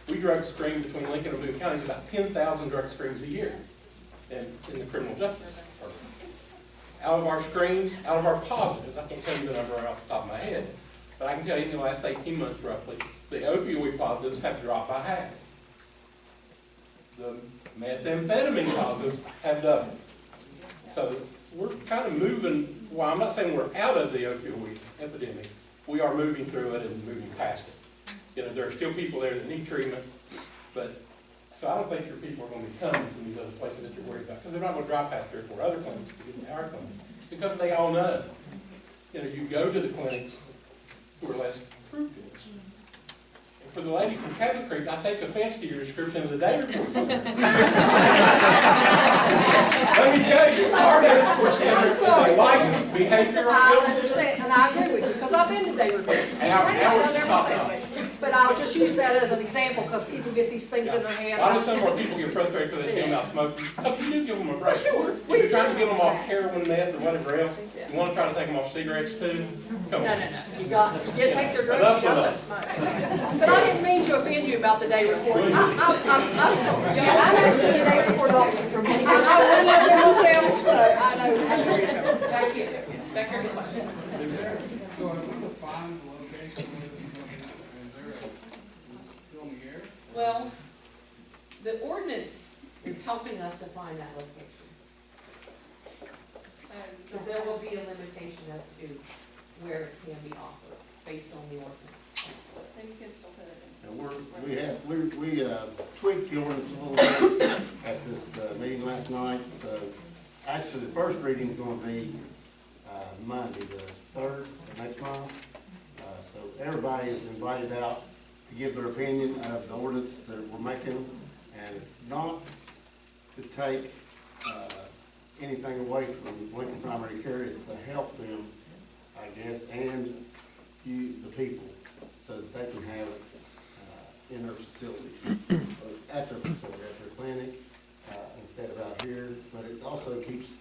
we drug screen between Lincoln and Boone counties about 10,000 drug screens a year in the criminal justice department. Out of our screens, out of our positives, I can't tell you the number right off the top of my head, but I can tell you in the last 18 months roughly, the opioid positives have dropped by half. The methamphetamine positives have doubled. So we're kind of moving, well, I'm not saying we're out of the opioid epidemic, we are moving through it and moving past it. There are still people there that need treatment, but, so I don't think your people are going to be coming from these other places that you're worried about, because they're not going to drive past 3 or 4 other clinics to get to our clinic, because they all know. You go to the clinics who are less scrupulous. And for the lady from Cabin Creek, I take offense to your description of the day report center. Let me tell you, our day report center is a licensed behavioral I health center. understand, and I agree with you, because I've been to day report. And how would you top that? But I'll just use that as an example, because people get these things in their head. I know some of our people get frustrated because they see them out smoking. No, you do give them a break. Sure. If you're trying to get them off heroin, meth, or whatever else, you want to try to take them off cigarettes too? Come No, on. you get take their drugs, you got to smoke. But I didn't mean to offend you about the day report. I'm sorry. I'm actually a day report officer from I will live there myself, so I know. Back here. So if we could find the location, is there still in the air? Well, the ordinance is helping us to find that location. Because there will be a limitation as to where it can be offered, based on the ordinance. So you can still put it in. And we tweaked the ordinance a little bit at this meeting last night, so actually the first reading's gonna be Monday, the 3rd of next month. So everybody is invited out to give their opinion of the ordinance that we're making, and it's not to take anything away from Lincoln Primary Care, it's to help them, I guess, and you, the people, so that they can have in their facility, at their facility, at their clinic, instead of out here. But it also keeps,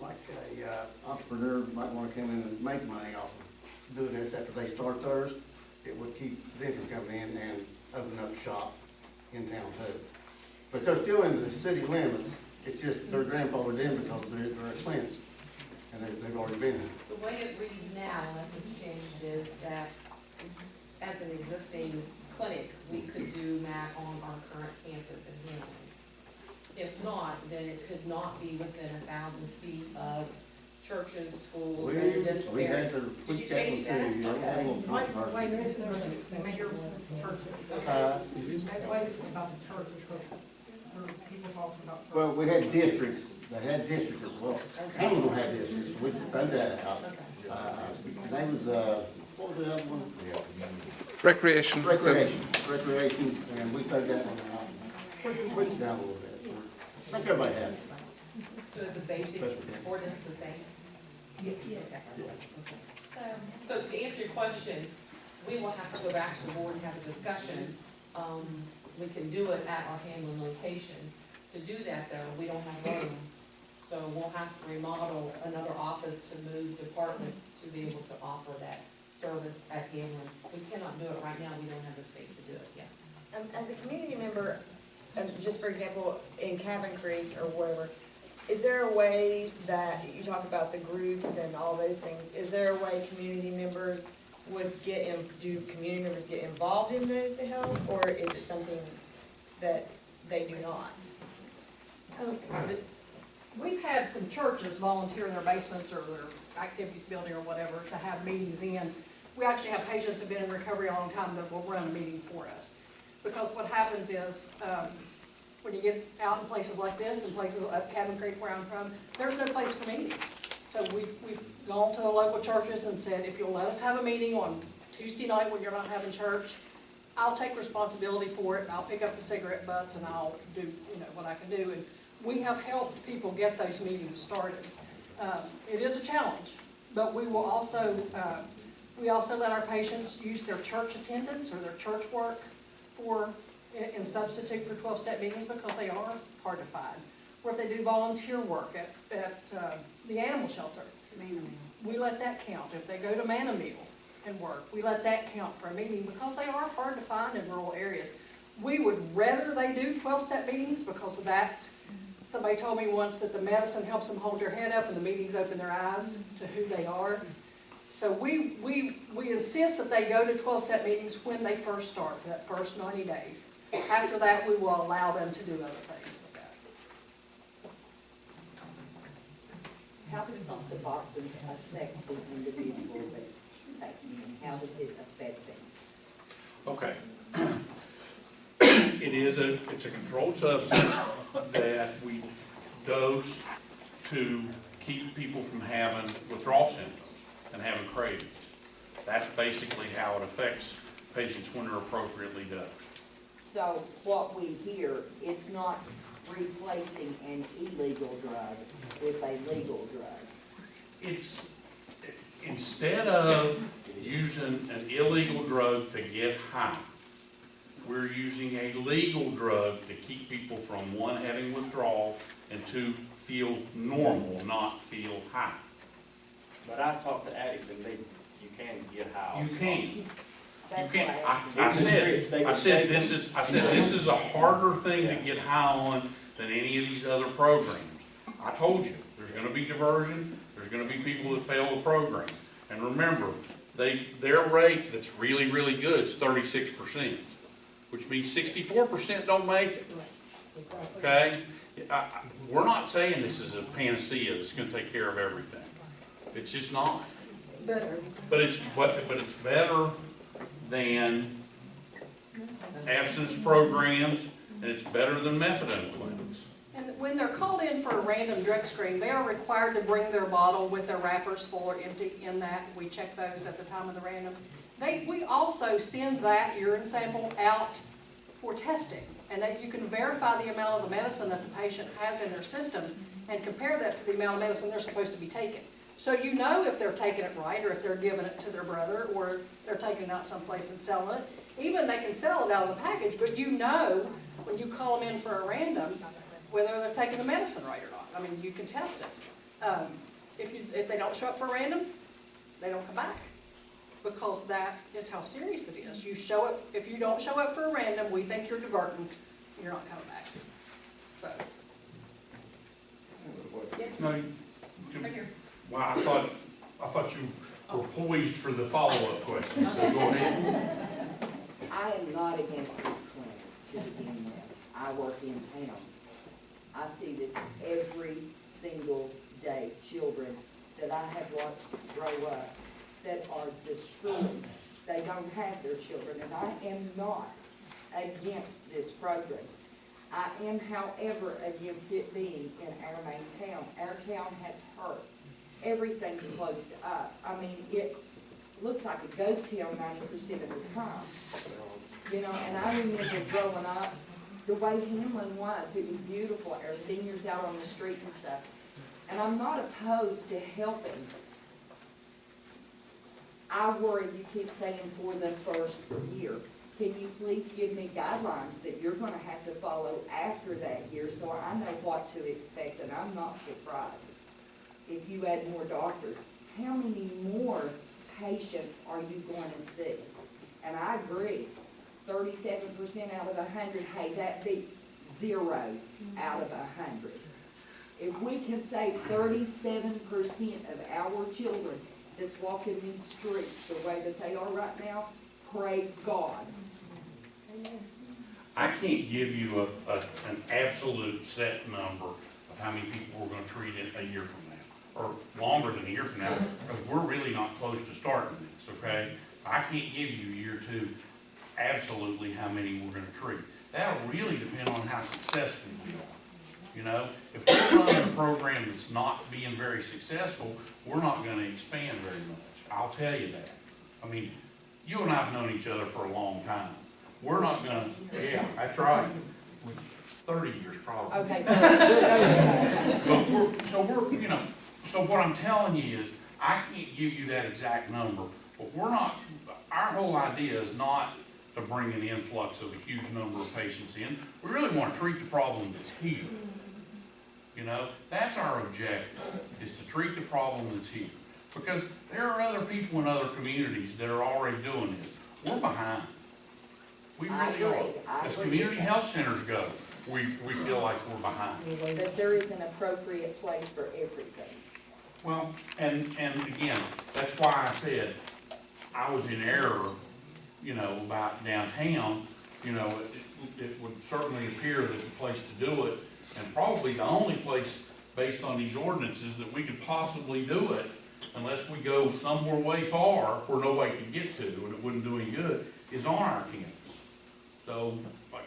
like a entrepreneur might want to come in and make money off of doing this after they start theirs. It would keep them from coming in and opening up shop in town too. But they're still in the city limits. It's just they're grandfathered in because they're a clinic and they've already been here. The way it reads now, unless it's changed, is that as an existing clinic, we could do that on our current campus in Hamlin. If not, then it could not be within 1,000 feet of churches, schools, residential We had areas. to Did you tweak that change one that? too, yeah, Okay. a little controversy. Wait, there's no major church. Wait, about the churches, because people talking about churches. Well, we had districts, they had districts as well. Hamlin had districts, we found that out. That was, what was the other one? Recreation facility. Recreation, and we took that one out, pushed it down a little bit. I think everybody had it. So is the basic ordinance the same? So to answer your question, we will have to go back to the board and have a discussion. We can do it at our Hamlin location. To do that though, we don't have room. So we'll have to remodel another office to move departments to be able to offer that service at Hamlin. We cannot do it right now, we don't have the space to do it yet. As a community member, just for example, in Cabin Creek or wherever, is there a way that, you talk about the groups and all those things, is there a way community members would do community members get involved in those to help, or is it something that they do not? We've had some churches volunteer in their basements or their activities building or whatever to have meetings in. We actually have patients who've been in recovery a long time that will run a meeting for us. Because what happens is, when you get out in places like this, and places like Cabin Creek where I'm from, there's no place for meetings. So we've gone to the local churches and said, if you'll let us have a meeting on Tuesday night when you're not having church, I'll take responsibility for it, and I'll pick up the cigarette butts, and I'll do, what I can do. And we have helped people get those meetings started. It is a challenge, but we will also, we also let our patients use their church attendance or their church work in substitute for 12-step meetings because they are hard to find. Or if they do volunteer work at the animal shelter, we let that count. If they go to Man-a-Meal and work, we let that count for a meeting because they are hard to find in rural areas. We would rather they do 12-step meetings because somebody told me once that the medicine helps them hold their head up and the meetings open their eyes to who they are. So we insist that they go to 12-step meetings when they first start, for that first 90 days. After that, we will allow them to do other things with that. How does the Suboxone affect the individual that's taking them? How does it affect them? Okay. It's a controlled substance that we dose to keep people from having withdrawal symptoms and having cravings. That's basically how it affects patients when they're appropriately dosed. So what we hear, it's not replacing an illegal drug with a legal drug. It's, instead of using an illegal drug to get high, we're using a legal drug to keep people from, one, having withdrawal, and two, feel normal, not feel high. But I talked to addicts and you can get high. You can. You That's can. why I said this is a harder thing to get high on than any of these other programs. I told you, there's gonna be diversion, there's gonna be people that fail the program. And remember, their rate that's really, really good is 36%, which means 64% don't make it. Okay? We're not saying this is a panacea that's gonna take care of everything. It's just not. But it's better than abstinence programs, and it's better than methadone clinics. And when they're called in for a random drug screen, they are required to bring their bottle with their wrappers full or empty in that. We check those at the time of the random. We also send that urine sample out for testing, and that you can verify the amount of the medicine that the patient has in their system and compare that to the amount of medicine they're supposed to be taking. So you know if they're taking it right, or if they're giving it to their brother, or they're taking it out someplace and selling it. Even they can sell it out of the package, but you know when you call them in for a random whether they're taking the medicine right or not. I mean, you can test it. If they don't show up for a random, they don't come back, because that is how serious it is. You show up. If you don't show up for a random, we think you're diverting. You're not coming back. So. Yes, No, right here. wow, I thought you were poised for the follow-up question, so go ahead. I am not against this clinic to begin with. I work in town. I see this every single day. Children that I have watched grow up that are destroyed. They don't have their children, and I am not against this program. I am, however, against it being in our main town. Our town has hurt. Everything's closed up. I mean, it looks like a ghost town 90% of the time. And I remember growing up, the way Hamlin was, it was beautiful. Our seniors out on the street and stuff. And I'm not opposed to helping I worry you keep saying for the first year. Can you please give me guidelines that you're gonna have to follow after that year, so I know what to expect, and I'm not surprised if you add more doctors. How many more patients are you going to see? And I agree, 37% out of 100, hey, that beats 0 out of 100. If we can save 37% of our children that's walking these streets the way that they are right now, praise God. I can't give you an absolute set number of how many people we're gonna treat in a year from now, or longer than a year from now, because we're really not close to starting this, okay? I can't give you year 2 absolutely how many we're gonna treat. That'll really depend on how successful we are. You know, if we're running a program that's not being very successful, we're not gonna expand very much. I'll tell you that. I mean, you and I have known each other for a long time. We're not gonna, yeah, that's right. 30 years probably. Okay. But so what I'm telling you is, I can't give you that exact number, but our whole idea is not to bring an influx of a huge number of patients in. We really wanna treat the problem that's here. You know, that's our objective, is to treat the problem that's here. Because there are other people in other communities that are already doing this. We're behind. We really are. As community health centers go, we feel like we're behind. That there is an appropriate place for everything. Well, and again, that's why I said I was in error, about downtown. It would certainly appear that the place to do it, and probably the only place based on these ordinances that we could possibly do it, unless we go somewhere way far where nobody can get to and it wouldn't do any good, is on our campus. So, I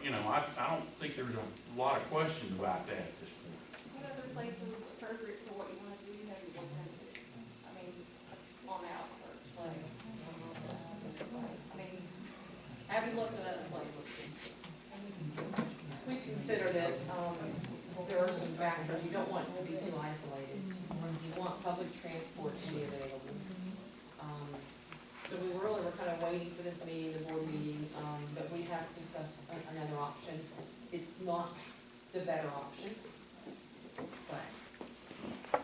don't think there's a lot of questions about that at this point. What other places appropriate for what you want to do have you looked into? I mean, on out or like, have you looked at other places? We considered it, there are some factors, you don't want it to be too isolated. You want public transport to be available. So we were kind of waiting for this meeting, the board meeting, but we have discussed another option. It's not the better option, but.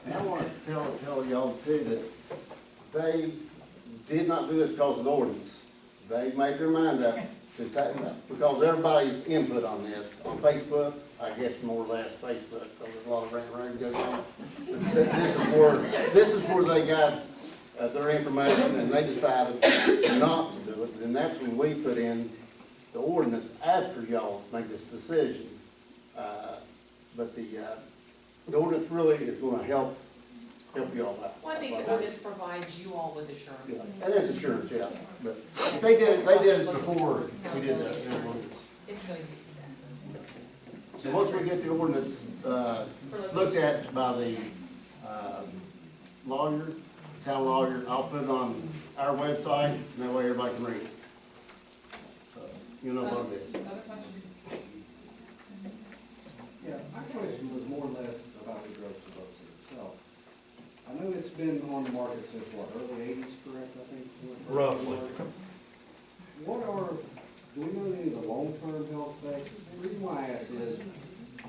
And I want to tell y'all too that they did not do this because of the ordinance. They made their mind up because everybody's input on this, on Facebook, I guess more or less Facebook, because there's a lot of rant goes on. This is where they got their information, and they decided not to do it. And that's when we put in the ordinance after y'all make this decision. But the ordinance really is going to help y'all out. Well, I think the ordinance provides you all with assurance. And it's assurance, yeah. But they did it before we did the ordinance. It's going to be. So once we get the ordinance looked at by the town lawyer, I'll put it on our website, and that way everybody can read it. So, you know what it is. Other questions? Yeah, my question was more or less about the drug substance itself. I know it's been on the market since early 80s, correct, I think? Roughly. Do we know any of the long-term health effects? The reason why I ask is,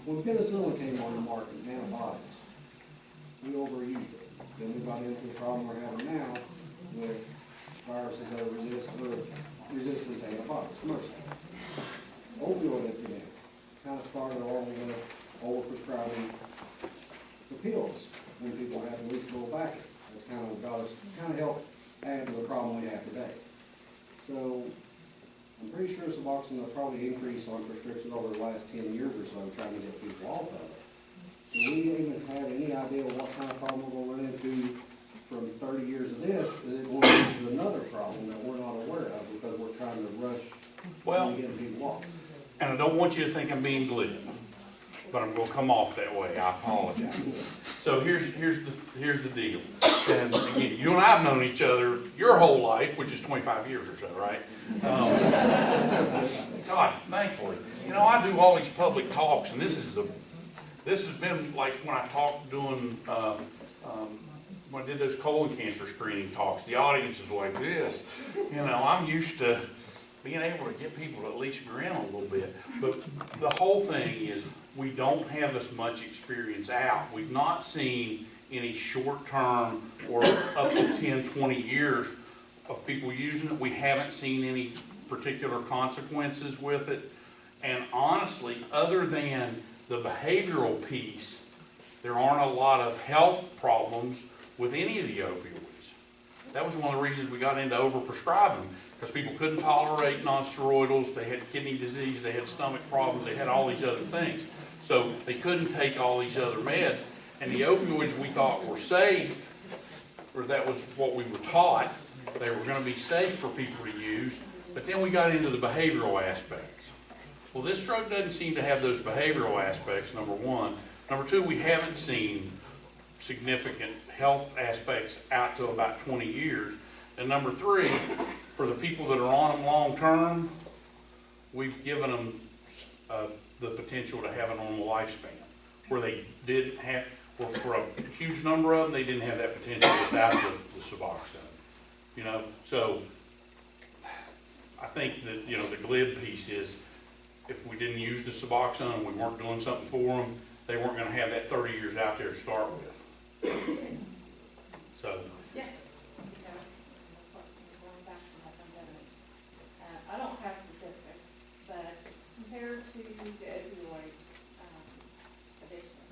when penicillin came on the market, antibiotics, we overused it. Then we got into the problem we're having now with viruses that are resistant to antibiotics, MRSA. Opioid epidemic kind of started along with overprescribing the pills when people have to least go back. That's kind of helped add to the problem we have today. So I'm pretty sure Suboxone will probably increase on prescriptions over the last 10 years or so, trying to get people off of it. Do we even have any idea what kind of problem we're going to run into from 30 years of this? Is it going to lead to another problem that we're not aware of because we're trying to rush getting people off? And I don't want you to think I'm being glib, but I'm going to come off that way. I apologize. So here's the deal. And again, you and I have known each other your whole life, which is 25 years or so, right? God, thankfully. I do all these public talks, and this has been like when I talk doing when I did those colon cancer screening talks, the audience is like this. You know, I'm used to being able to get people to at least grin a little bit. But the whole thing is, we don't have as much experience out. We've not seen any short-term or up to 10, 20 years of people using it. We haven't seen any particular consequences with it. And honestly, other than the behavioral piece, there aren't a lot of health problems with any of the opioids. That was one of the reasons we got into overprescribing, because people couldn't tolerate non-steroidals, they had kidney disease, they had stomach problems, they had all these other things. So they couldn't take all these other meds, and the opioids we thought were safe, or that was what we were taught, they were gonna be safe for people to use, but then we got into the behavioral aspects. Well, this drug doesn't seem to have those behavioral aspects, number one. Number two, we haven't seen significant health aspects out to about 20 years. And number three, for the people that are on them long-term, we've given them the potential to have a normal lifespan, where they didn't have, or for a huge number of them, they didn't have that potential without the Suboxone. You know, so I think that, you know, the glib piece is, if we didn't use the Suboxone and we weren't doing something for them, they weren't going to have that 30 years out there to start with. So. Yes. I don't have statistics, but compared to the opioid addiction,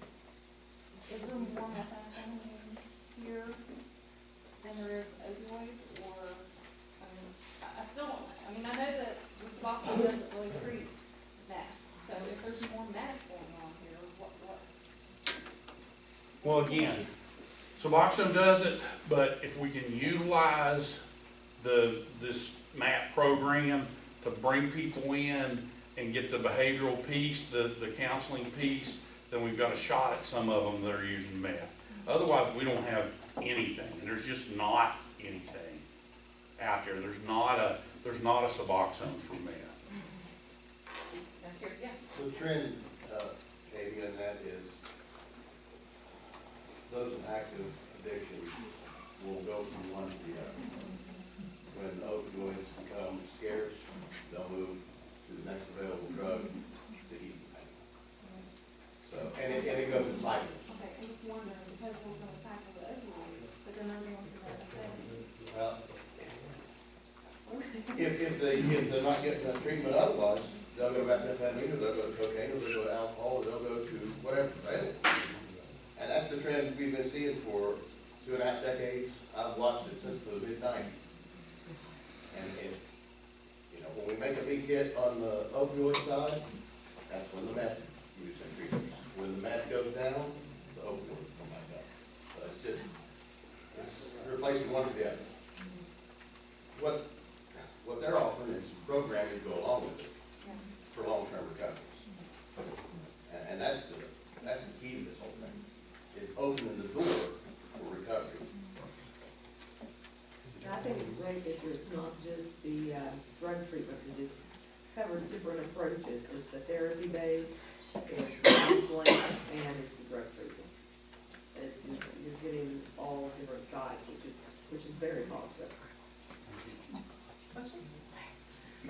is there more methamphetamine here than there is opioids? Or, I still don't, I mean, I know that the Suboxone doesn't really treat meth, so if there's more meth going on here, what? Well, again, Suboxone does it, but if we can utilize this MAP program to bring people in and get the behavioral piece, the counseling piece, then we've got a shot at some of them that are using meth. Otherwise, we don't have anything. There's just not anything out there. There's not a Suboxone for meth. The trend, Katie, in that is those in active addiction will go from one to the other. When opioids become scarce, they'll move to the next available drug to ease the pain. So, and it goes in cycles. Okay, I'm just wondering, because we're gonna tackle the opioids, but then they're going to methamphetamine. Well, if they're not getting that treatment otherwise, they'll go back to methamphetamine, or they'll go to cocaine, or they'll go to alcohol, or they'll go to whatever's available. And that's the trend we've been seeing for 2.5 decades. I've watched it since the mid-90s. And you know, when we make a big hit on the opioid side, that's when the meth use increases. When the meth goes down, the opioids come back up. So it's replacing one with the other. What they're offering is programming to go along with it for long-term recoveries. And that's the key to this whole thing. It's opening the door for recovery. I think it's great that there's not just the drug treatment, because it covers different approaches. It's the therapy base, it's the counseling, and it's the drug treatment. You're getting all different sides, which is very positive.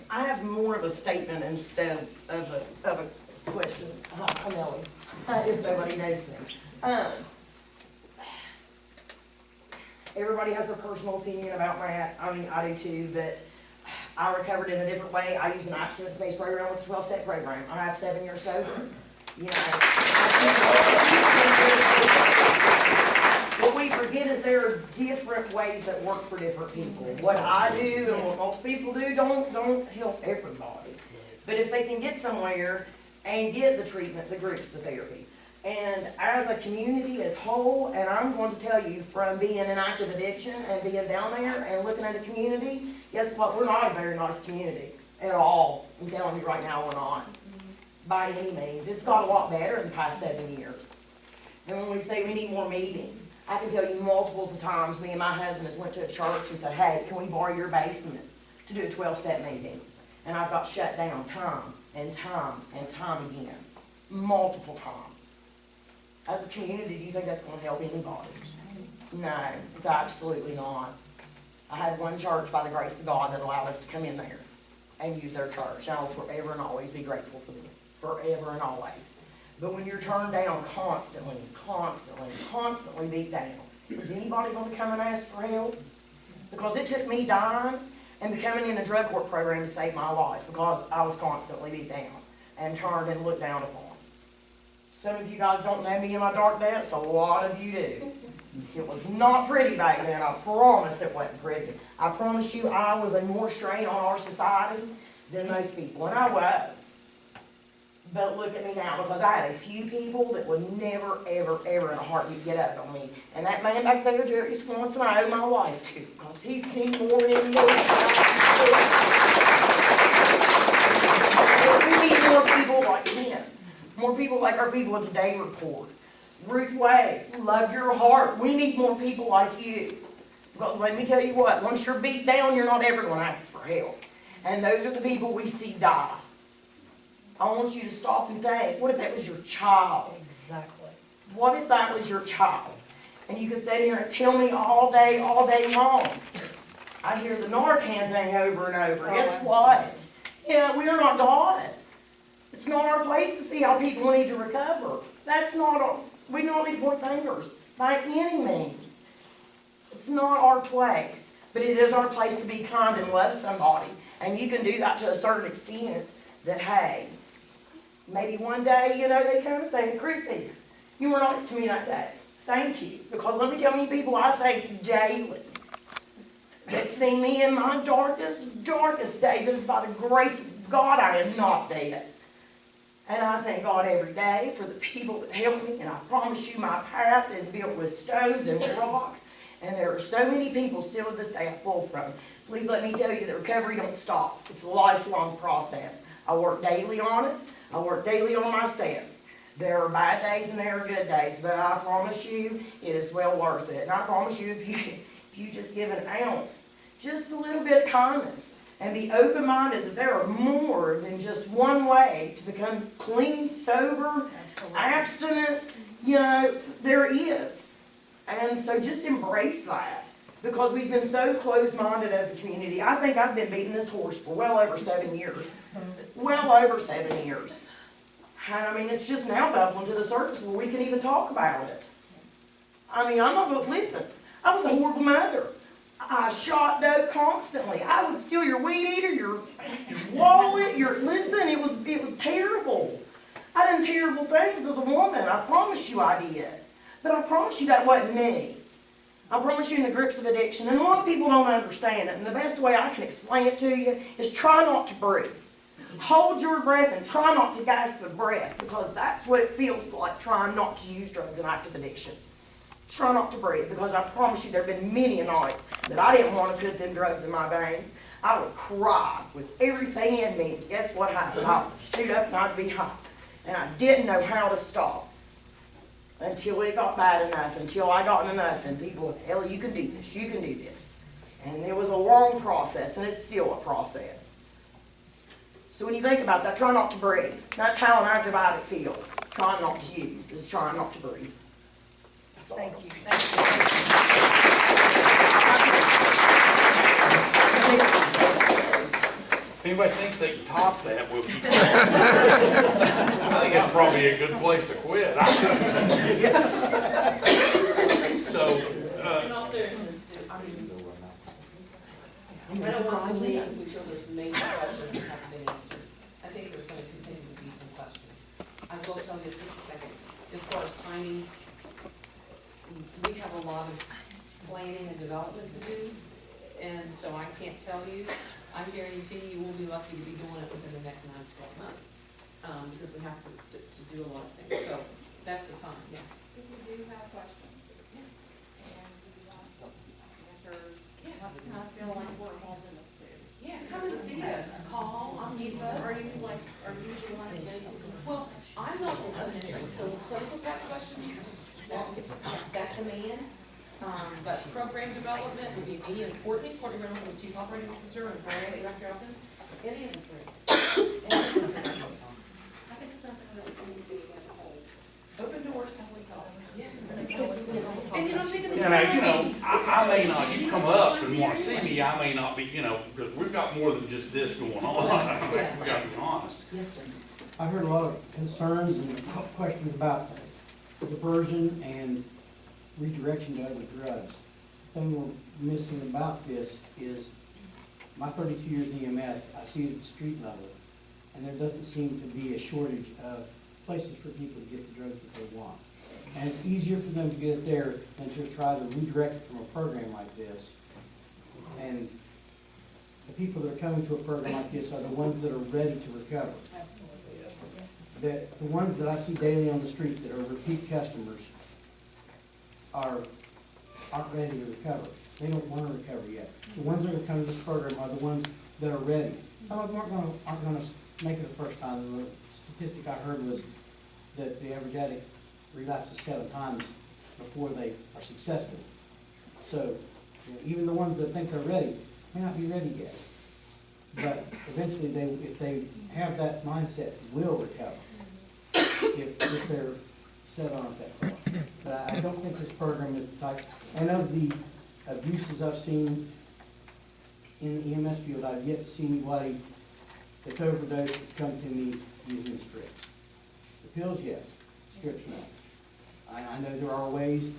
I have more of a statement instead of a question. I'm Ellie, if nobody knows me. Everybody has a personal opinion about Matt. I mean, I do too, but I recovered in a different way. I use an abstinence-based program with a 12-step program. I have 7 years sober. You know, what we forget is there are different ways that work for different people. What I do and what most people do don't help everybody. But if they can get somewhere and get the treatment, the groups, the therapy, and as a community as whole, and I'm going to tell you from being in active addiction and being down there and looking at the community, guess what? We're not a very nice community at all. I'm telling you right now, we're not. By any means. It's got a lot better in the past 7 years. And when we say we need more meetings, I can tell you multiple times, me and my husband has went to a church and said, hey, can we borrow your basement to do a 12-step meeting? And I've got shut down time and time and time again, multiple times. As a community, do you think that's going to help anybody? No, it's absolutely not. I had one church by the grace of God that allowed us to come in there and use their church. And I'll forever and always be grateful for them, forever and always. But when you're turned down constantly, constantly beat down, is anybody gonna come and ask for help? Because it took me dying and becoming in a drug court program to save my life, because I was constantly beat down and turned and looked down upon. Some of you guys don't know me in my dark depths, a lot of you do. It was not pretty back then, I promise it wasn't pretty. I promise you I was a more strain on our society than most people, and I was. But look at me now, because I had a few people that would never, ever, ever in a heartbeat get up on me. And that man back there, Jerry Swanson, I owe my life to, because he's seen more in me. We need more people like him. More people like our people at the day report. Ruth Wade, love your heart. We need more people like you. Because let me tell you what, once you're beat down, you're not ever going to ask for help. And those are the people we see die. I want you to stop and think, what if that was your child? Exactly. What if that was your child? And you could sit here and tell me all day long. I hear the Narcan thing over and over. Guess what? Yeah, we are not God. It's not our place to see how people need to recover. That's not our, we don't need to point fingers by any means. It's not our place. But it is our place to be kind and love somebody. And you can do that to a certain extent that, hey, maybe one day, they come and say, Chrissy, you were nice to me that day. Thank you. Because let me tell you, people I thank daily that see me in my darkest days. It is by the grace of God I am not dead. And I thank God every day for the people that help me. And I promise you my path is built with stones and rocks. And there are so many people still to this day I pull from. Please let me tell you that recovery don't stop. It's a lifelong process. I work daily on it. I work daily on my steps. There are bad days and there are good days, but I promise you it is well worth it. And I promise you if you just give an ounce, just a little bit of kindness, and be open-minded that there are more than just one way to become clean, sober, abstinent, there is. And so just embrace that, because we've been so close-minded as a community. I think I've been beating this horse for well over 7 years. Well over 7 years. And I mean, it's just now bubbling to the surface where we can even talk about it. I mean, I'm not going to listen. I was a horrible mother. I shot dope constantly. I would steal your weed eater, your wallet, listen, it was terrible. I done terrible things as a woman. I promise you I did. But I promise you that wasn't me. I promise you in the grips of addiction. And a lot of people don't understand it. And the best way I can explain it to you is try not to breathe. Hold your breath and try not to gasp the breath, because that's what it feels like trying not to use drugs and active addiction. Try not to breathe, because I promise you there have been many nights that I didn't want to put them drugs in my veins. I would cry with everything in me. Guess what happened? I would shoot up and I'd be high. And I didn't know how to stop until it got bad enough, until I got enough, and people, Ellie, you can do this, you can do this. And it was a long process, and it's still a process. So when you think about that, try not to breathe. That's how an active addict feels. Trying not to use is trying not to breathe. Thank you. If anybody thinks they can top that, we'll keep going. I think it's probably a good place to quit. So, In all fairness, I don't want to leave until there's major questions that haven't been answered. I think there's going to continue to be some questions. I will tell you just a second, as far as timing, we have a lot of planning and development to do, and so I can't tell you. I guarantee you will be lucky to be doing it within the next 9 to 12 months, because we have to do a lot of things. So that's the time, yeah. If we do have questions, and we want answers, I feel like we're involved in this too. Yeah, come and see us. Call, I'm Lisa. Are you usually want to Well, I'm not the clinician, so clinical type questions, that's a man. But program development would be me and Courtney Reynolds, the Chief Operating Officer, and Brian, Director of Operations. Any of the three. I think it's something that we need to do as a whole. Open doors, how we call it. Yeah. and me, I may not be, you know, because we've got more than just this going on. We gotta be honest. Yes, sir. I've heard a lot of concerns and questions about diversion and redirection to other drugs. The thing we're missing about this is, my 32 years in EMS, I see it at the street level, and there doesn't seem to be a shortage of places for people to get the drugs that they want. And it's easier for them to get it there than to try to redirect it from a program like this. And the people that are coming to a program like this are the ones that are ready to recover. The ones that I see daily on the street that are repeat customers aren't ready to recover. They don't want to recover yet. The ones that are coming to the program are the ones that are ready. Some of them aren't gonna make it the first time. The statistic I heard was that the average addict relapses 7 times before they are successful. So, you know, even the ones that think they're ready may not be ready yet. But eventually, if they have that mindset, will recover if they're set on it that course. But I don't think this program is the type, and of the abuses I've seen in the EMS field, I've yet to see anybody that's overdosed that's come to me using strips. The pills, yes. Strips, no. I know there are ways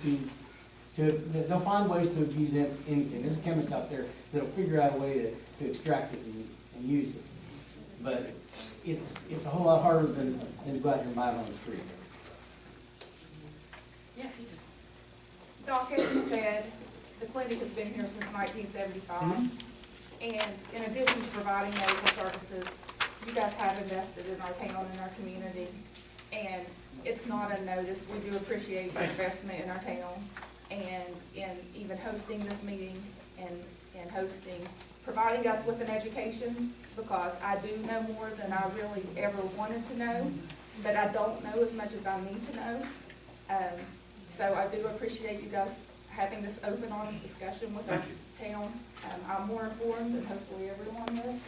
they'll find ways to abuse anything. There's a chemist out there that'll figure out a way to extract it and use it. But it's a whole lot harder than to go out here and buy it on the street. Doc, as you said, the clinic has been here since 1975. And in addition to providing medical services, you guys have invested in our town and our community. And it's not unnoticed. We do appreciate your investment in our town and in even hosting this meeting and providing us with an education, because I do know more than I really ever wanted to know, but I don't know as much as I need to know. So I do appreciate you guys having this open, honest discussion with our town. I'm more informed than hopefully everyone is,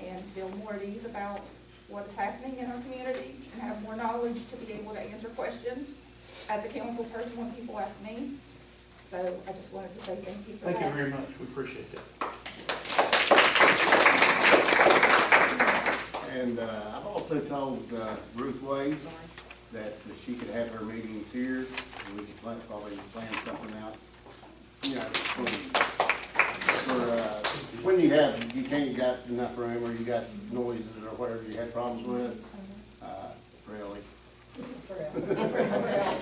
and feel more at ease about what is happening in our community, and have more knowledge to be able to answer questions as a council person when people ask me. So I just wanted to say thank you for that. Thank you very much. We appreciate that. And I've also told Ruth Wade that she could have her meetings here, and we could probably plan something out, you know, for when you can't got enough room, or you got noises or whatever you had problems with, really.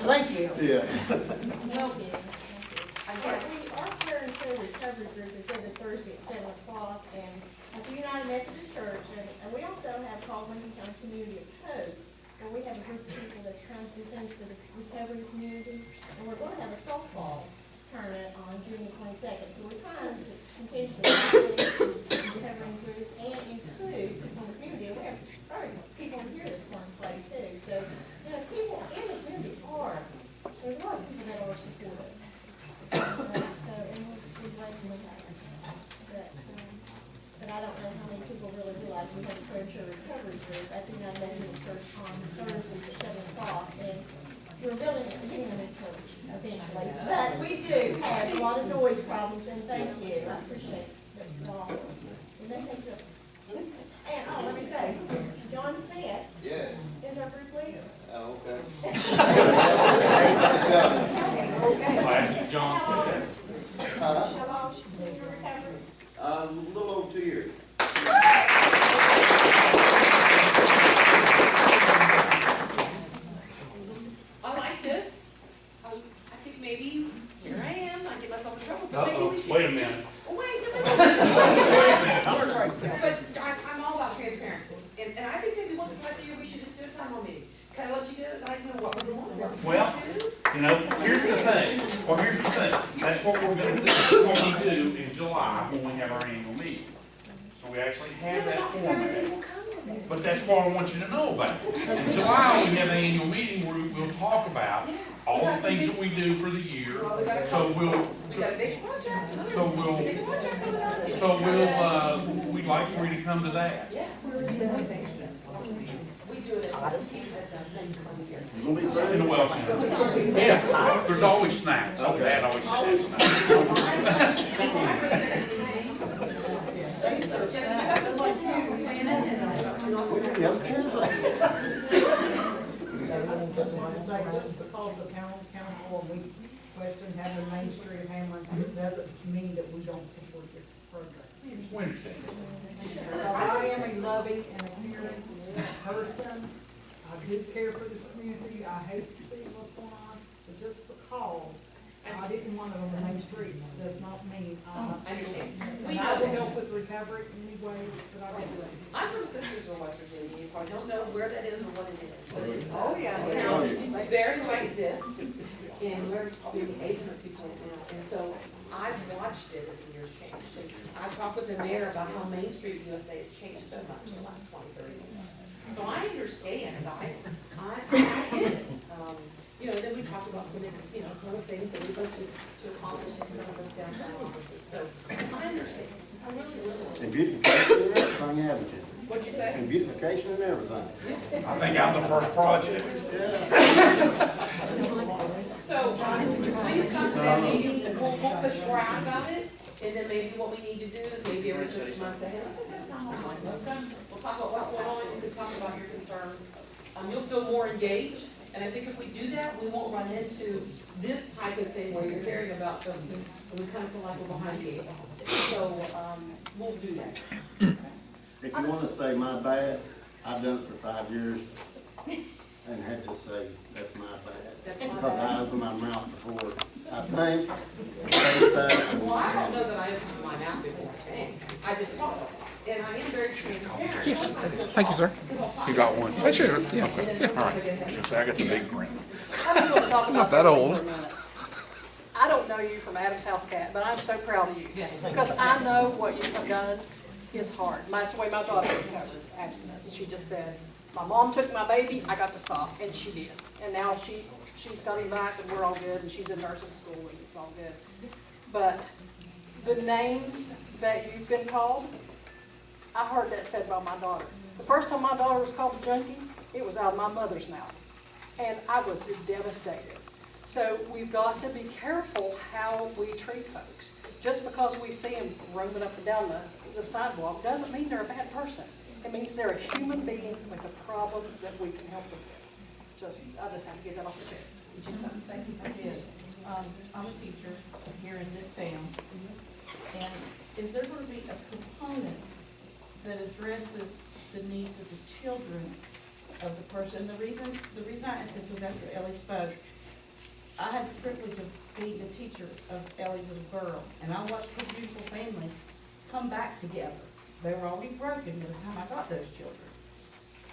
Thank you. Yeah. Well, our prayer and care recovery group is every Thursday at 7 o'clock, and at the United Methodist Church, and we also have called Lincoln County Community of Hope, where we have a group of people that's trying to do things for the recovery community, and we're going to have a softball tournament on June the 22nd, so we're trying to continually the recovery group and include people in the community. We have people in here that's want to play too, so, you know, people in the community there's a lot of people that are supportive. So, and we're glad to know that. But I don't know how many people really realize we have a prayer and recovery group at the United Methodist Church on Thursdays at 7 o'clock. And we're getting a new church eventually. But we do have a lot of noise problems, and thank you. I appreciate it all. And they take it. And, let me say, John Smith. Yeah. Is our group leader. Oh, okay. Classic John. Shalom, your recovery. A little over 2 years. I like this. I think maybe, here I am, I get myself in trouble, but maybe Uh-oh, we should. wait a minute. Oh, wait, but I'm all about transparency, and I think maybe once or twice a year, we should just do a town hall meeting. Can I let you do it, guys know what we're doing? Well, you know, here's the thing. That's what we're gonna do. That's what we do in July when we have our annual meeting. So we actually have that format. But that's what I want you to know about. In July, we have an annual meeting where we'll talk about all the things that we do for the year. We'd like for you to come to that. In the Welsh Center. Yeah, there's always snacks. Oh, Dad always has snacks. Say, just because the town council, and we question having Main Street of Hamlin, doesn't mean that we don't support this program. We understand. Because I am a loving and a caring person. I do care for this community. I hate to see what's going on, but just because I didn't want it on the main street does not mean I understand. We and I know will that. help with recovery in any way that I can. I'm from Sisters in West Virginia, you probably don't know where that is or what it is, but it's Oh, yeah. a town very like this, and we're maybe 800 people now, and so I've watched it as the years changed. And I talked with the mayor about how Main Street USA has changed so much in the last 20, 30 years. So I understand, I get it. You know, then we talked about some, you know, some of the things that we hope to accomplish in some of those downtown offices, so I understand, I really, really. And beautification and everything, haven't you? What'd you say? And beautification and everything. I think I'm the first project. So, please come to that meeting, and we'll push more out about it, and then maybe what we need to do is maybe every 6 months say, hey, let's come on, let's come, we'll talk about what's going on, you can talk about your concerns. You'll feel more engaged, and I think if we do that, we won't run into this type of thing where you're hearing about something, and we kind of feel like we're behind the eight ball. So, we'll do that. If you wanna say my bad, I've done it for 5 years and had to say, that's my bad. That's my Because bad. I opened my mouth before, I think, say that. Well, I don't know that I opened my mouth before, thanks. I just talked, and I am very transparent. Yes, thank you, sir. You got one? I should, yeah, Okay. All right. Just say I got the big grin. I just want to talk about Not that that old. for a minute. I don't know you from Adam's House Cat, but I'm so proud of you. Yes. Because I know what you have done is hard. That's the way my daughter recovered abstinence. She just said, my mom took my baby, I got to stop, and she did. And now she's got him back, and we're all good, and she's in nursing school, and it's all good. But the names that you've been called, I heard that said by my daughter. The first time my daughter was called a junkie, it was out of my mother's mouth. And I was devastated. So we've got to be careful how we treat folks. Just because we see them roaming up and down the sidewalk doesn't mean they're a bad person. It means they're a human being with a problem that we can help them with. I just have to get that off the chest. Thank you for that. I'm a teacher here in this town, and is there going to be a component that addresses the needs of the children of the person? The reason I asked this was after Ellie spoke. I had the privilege of being the teacher of Ellie's little girl, and I watched her beautiful family come back together. They were already broken by the time I got those children.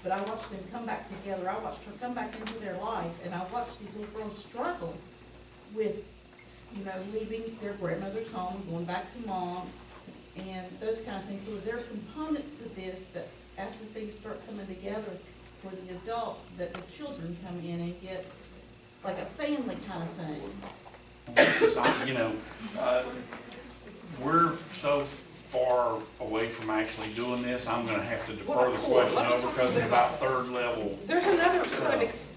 But I watched them come back together. I watched her come back into their life, and I watched these little girls struggle with, leaving their grandmother's home, going back to mom, and those kind of things. So is there a component to this that after things start coming together for the adult, that the children come in and get like a family kind of thing? This is, we're so far away from actually doing this, I'm gonna have to defer the question over because it's about third level. There's another kind of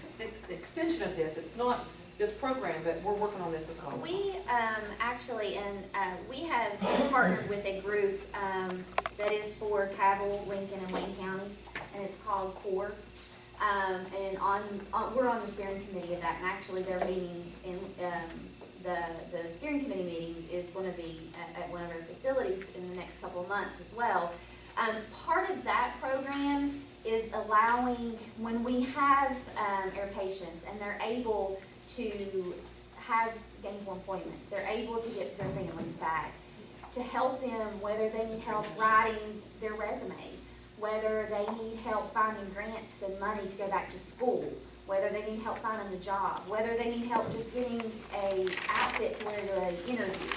extension of this. It's not this program, but we're working on this as well. We we have partnered with a group that is for Cabell, Lincoln, and Wayne counties, and it's called CORE. And we're on the steering committee of that, and actually their meeting in the steering committee meeting is going to be at one of our facilities in the next couple of months as well. Part of that program is allowing, when we have our patients and they're able to have gainful employment, they're able to get their families back, to help them, whether they need help writing their resume, whether they need help finding grants and money to go back to school, whether they need help finding a job, whether they need help just getting a outfit to wear to an interview.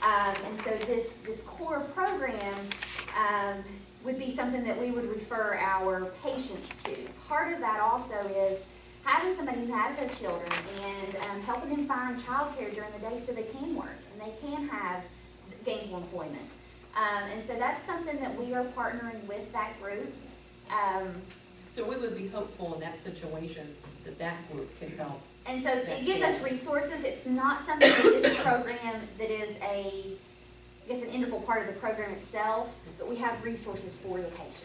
And so this core program would be something that we would refer our patients to. Part of that also is having somebody who has their children and helping them find childcare during the day so they can work and they can have gainful employment. And so that's something that we are partnering with that group. So we would be hopeful in that situation that group can help. And so it gives us resources. It's not something that is a program that is an integral part of the program itself, but we have resources for the patients.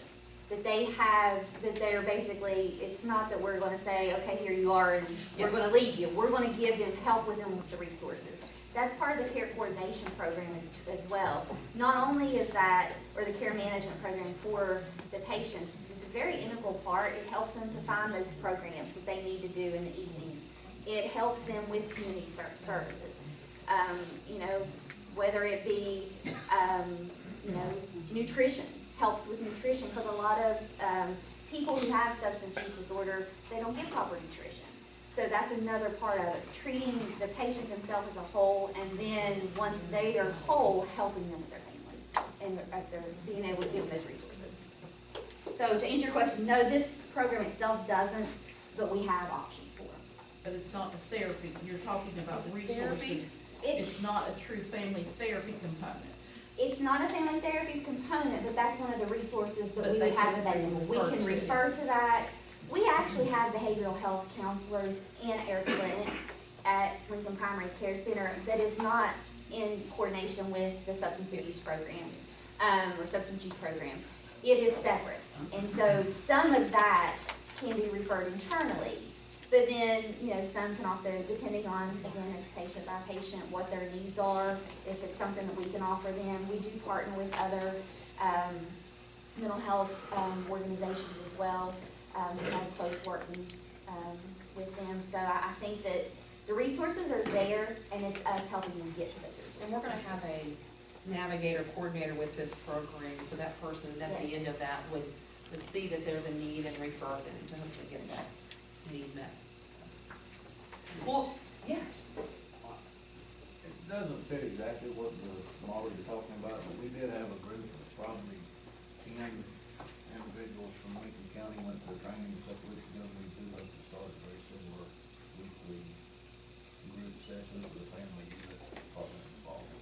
that they have, that they're basically, it's not that we're gonna say, okay, here you are, and we're gonna leave you. We're gonna give them, help with them with the resources. That's part of the care coordination program as well. Not only is that, or the care management program for the patients, it's a very integral part. It helps them to find those programs that they need to do in the evenings. It helps them with community services. You know, whether it be, you know, nutrition, helps with nutrition, because a lot of people who have substance use disorder, they don't get proper nutrition. So that's another part of it, treating the patient themselves as a whole, and then once they are whole, helping them with their families, and at their, being able to give them those resources. So to answer your question, no, this program itself doesn't, but we have options for it. But it's not the therapy, you're talking about Is it resources. therapy? It's not a true family therapy component. It's not a family therapy component, but that's one of the resources that But we they would have can available. We refer can to refer to that. We actually have behavioral health counselors in our clinic at Lincoln Primary Care Center that is not in coordination with the substance abuse program, or substance use program. It is separate. And so some of that can be referred internally. But then, you know, some can also, depending on, again, it's patient by patient, what their needs are, if it's something that we can offer them. We do partner with other mental health organizations as well. We have close working with them. So I think that the resources are there, and it's us helping them get to those resources. And we're gonna have a navigator coordinator with this program, so that person at the end of that would see that there's a need and refer them to hopefully get that need met. Well, yes. It doesn't fit exactly what the model you're talking about, but we did have a group of probably 10 individuals from Lincoln County went to training a couple weeks ago. We do hope to start a very similar weekly group sessions with the family unit department involved.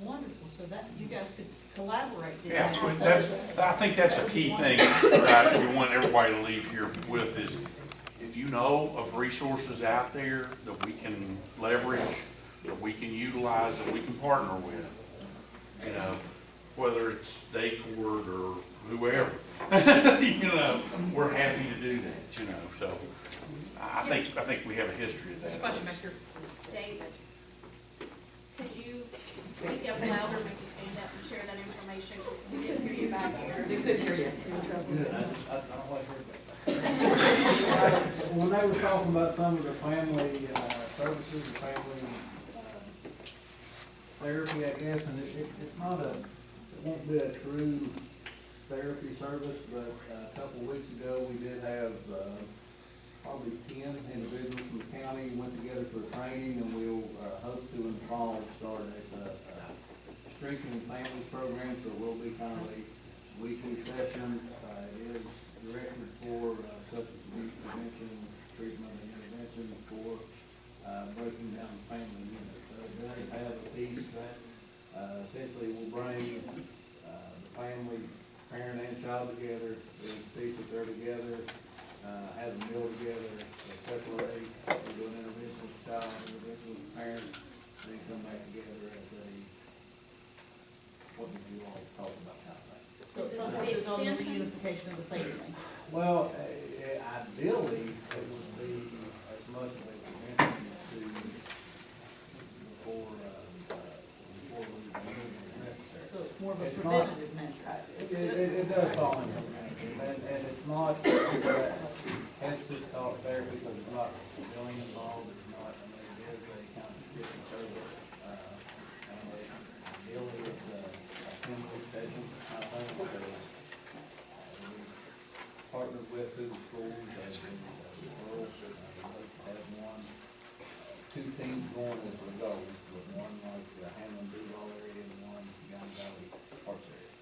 Wonderful, so that, you guys could collaborate. Yeah, but I think that's a key thing that we want everybody to leave here with is, if you know of resources out there that we can leverage, that we can utilize, that we can partner with, you know, whether it's Daycord or whoever, you know, we're happy to do that, you know, so I think we have a history of that. Question, Mr. David, could you speak up louder, maybe stand up and share that information, because we didn't hear you back here. We could hear you. You're in trouble. Good, I don't like her. When they were talking about some of the family services, the family therapy, I guess, and it's not a, it won't be a true therapy service, but a couple of weeks ago, we did have probably 10 individuals from the county went together for training, and we'll hope to in the fall start a strengthening families program, so it will be kind of a weekly session. It is directed for substance abuse prevention, treatment, and intervention for breaking down the family unit. So it does have a piece that essentially will bring the family, parent and child together. There's a piece that they're together, have a meal together, they separate, they do an intervention with the child, intervention with the parent, then come back together as a, what did you all talk about kind of thing? So it focuses on the reunification of the family. Well, ideally, it would be as much of a prevention to before we move it necessary. So it's more of a It's not- preventative measure. It does fall into prevention, and it's not, hence it's called therapy, because there's not billing involved, there's not, I mean, it is a kind of prescription service, and ideally, it's a 10-week session, I think, because partnered with through the schools, as in referrals, have one, 2 teams going as we go, with one like the Hamlin Duval area and one Young Valley Parks area.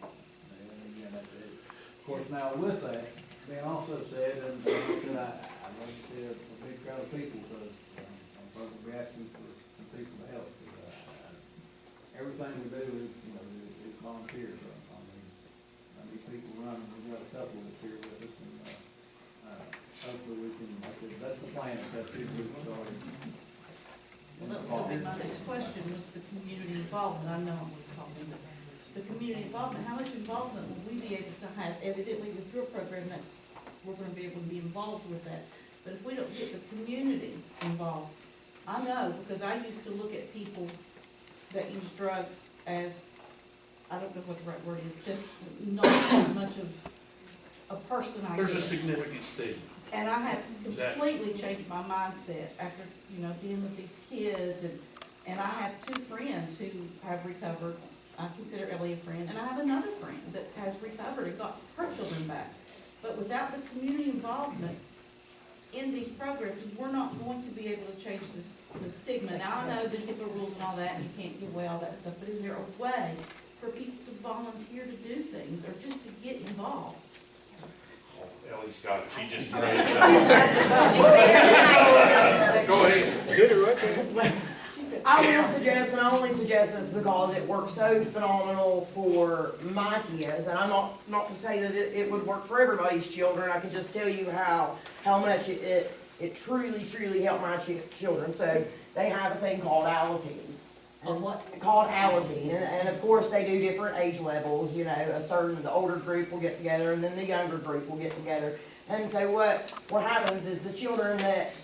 And again, that's it. Of course, now with that, being also said, and I'd like to see a big crowd of people, because I'm probably asking for some people to help. Everything we do is, you know, is volunteers. I mean, people run, we've got a couple that's here with us, and hopefully we can, that's the plan, that's two groups started. Well, that was gonna be my next question, was the community involvement. I know I'm talking the community involvement, how much involvement will we be able to have? Evidently with your program, we're gonna be able to be involved with that. But if we don't get the community involved, I know, because I used to look at people that use drugs as, I don't know what the right word is, just not as much of a person, I guess. There's a significant stigma. And I have Exactly. completely changed my mindset after, dealing with these kids, and I have two friends who have recovered. I consider Ellie a friend, and I have another friend that has recovered and got her children back. But without the community involvement in these programs, we're not going to be able to change the stigma. Now, I know the HIPAA rules and all that, and you can't give away all that stuff, but is there a way for people to volunteer to do things, or just to get involved? Ellie's got it, she just. Go ahead. Get it right there. I will suggest, and I only suggest this because it works so phenomenal for my kids, and I'm not to say that it would work for everybody's children. I can just tell you how much it truly helped my children. So they have a thing called Alateen. And what? Called Alateen, and of course they do different age levels. The older group will get together, and then the younger group will get together. And so what happens is the children that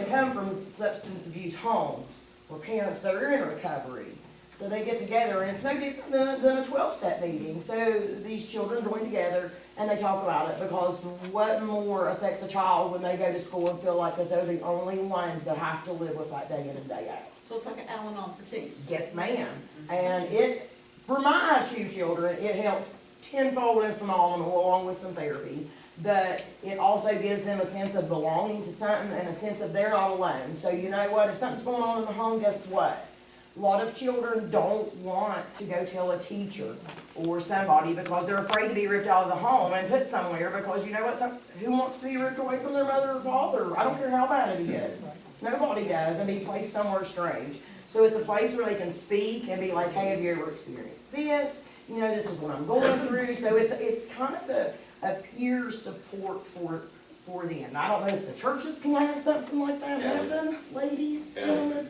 come from substance abuse homes, or parents that are in recovery, so they get together, and it's no different than a 12-step meeting. So these children join together and they talk about it, because what more affects a child when they go to school and feel like that they're the only ones that have to live with that day in and day out. So it's like an Al-Anon for teens. Yes, ma'am. And for my two children, it helps tenfold and phenomenal, along with some therapy. But it also gives them a sense of belonging to something, and a sense of they're not alone. So you know what, if something's going on in the home, guess what? A lot of children don't want to go tell a teacher or somebody, because they're afraid to be ripped out of the home and put somewhere, because you know what, who wants to be ripped away from their mother or father? I don't care how bad it is. Nobody does, and be placed somewhere strange. So it's a place where they can speak and be like, hey, have you ever experienced this? This is what I'm going through. So it's kind of a peer support for them. I don't know if the churches can have something like that happen, ladies, gentlemen.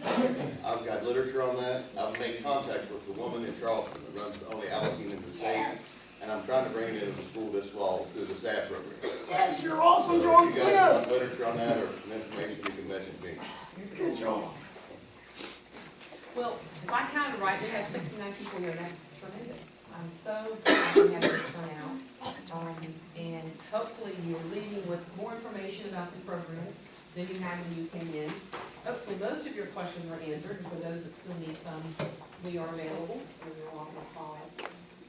I've got literature on that. I've made contact with the woman in Charleston that runs the only Alateen in the state. Yes. And I'm trying to bring it into the school this fall through the staff program. Yes, you're awesome, So John if you guys want Smith. literature on that or some information, you can message me. Good job. Well, if I counted right, we have 69 people here, that's tremendous. I'm so glad we have this turnout. And hopefully you're leaving with more information about the program than you had when you came in. Hopefully most of your questions were answered, and for those that still need some, we are available, and you're welcome to call.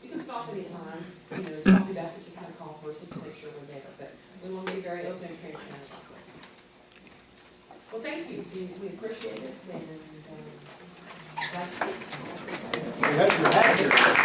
You can stop anytime, it's probably best if you kind of call first just to make sure we're there, but we will be very open and transparent. Well, thank you, we appreciate it, and, We hope you're happy.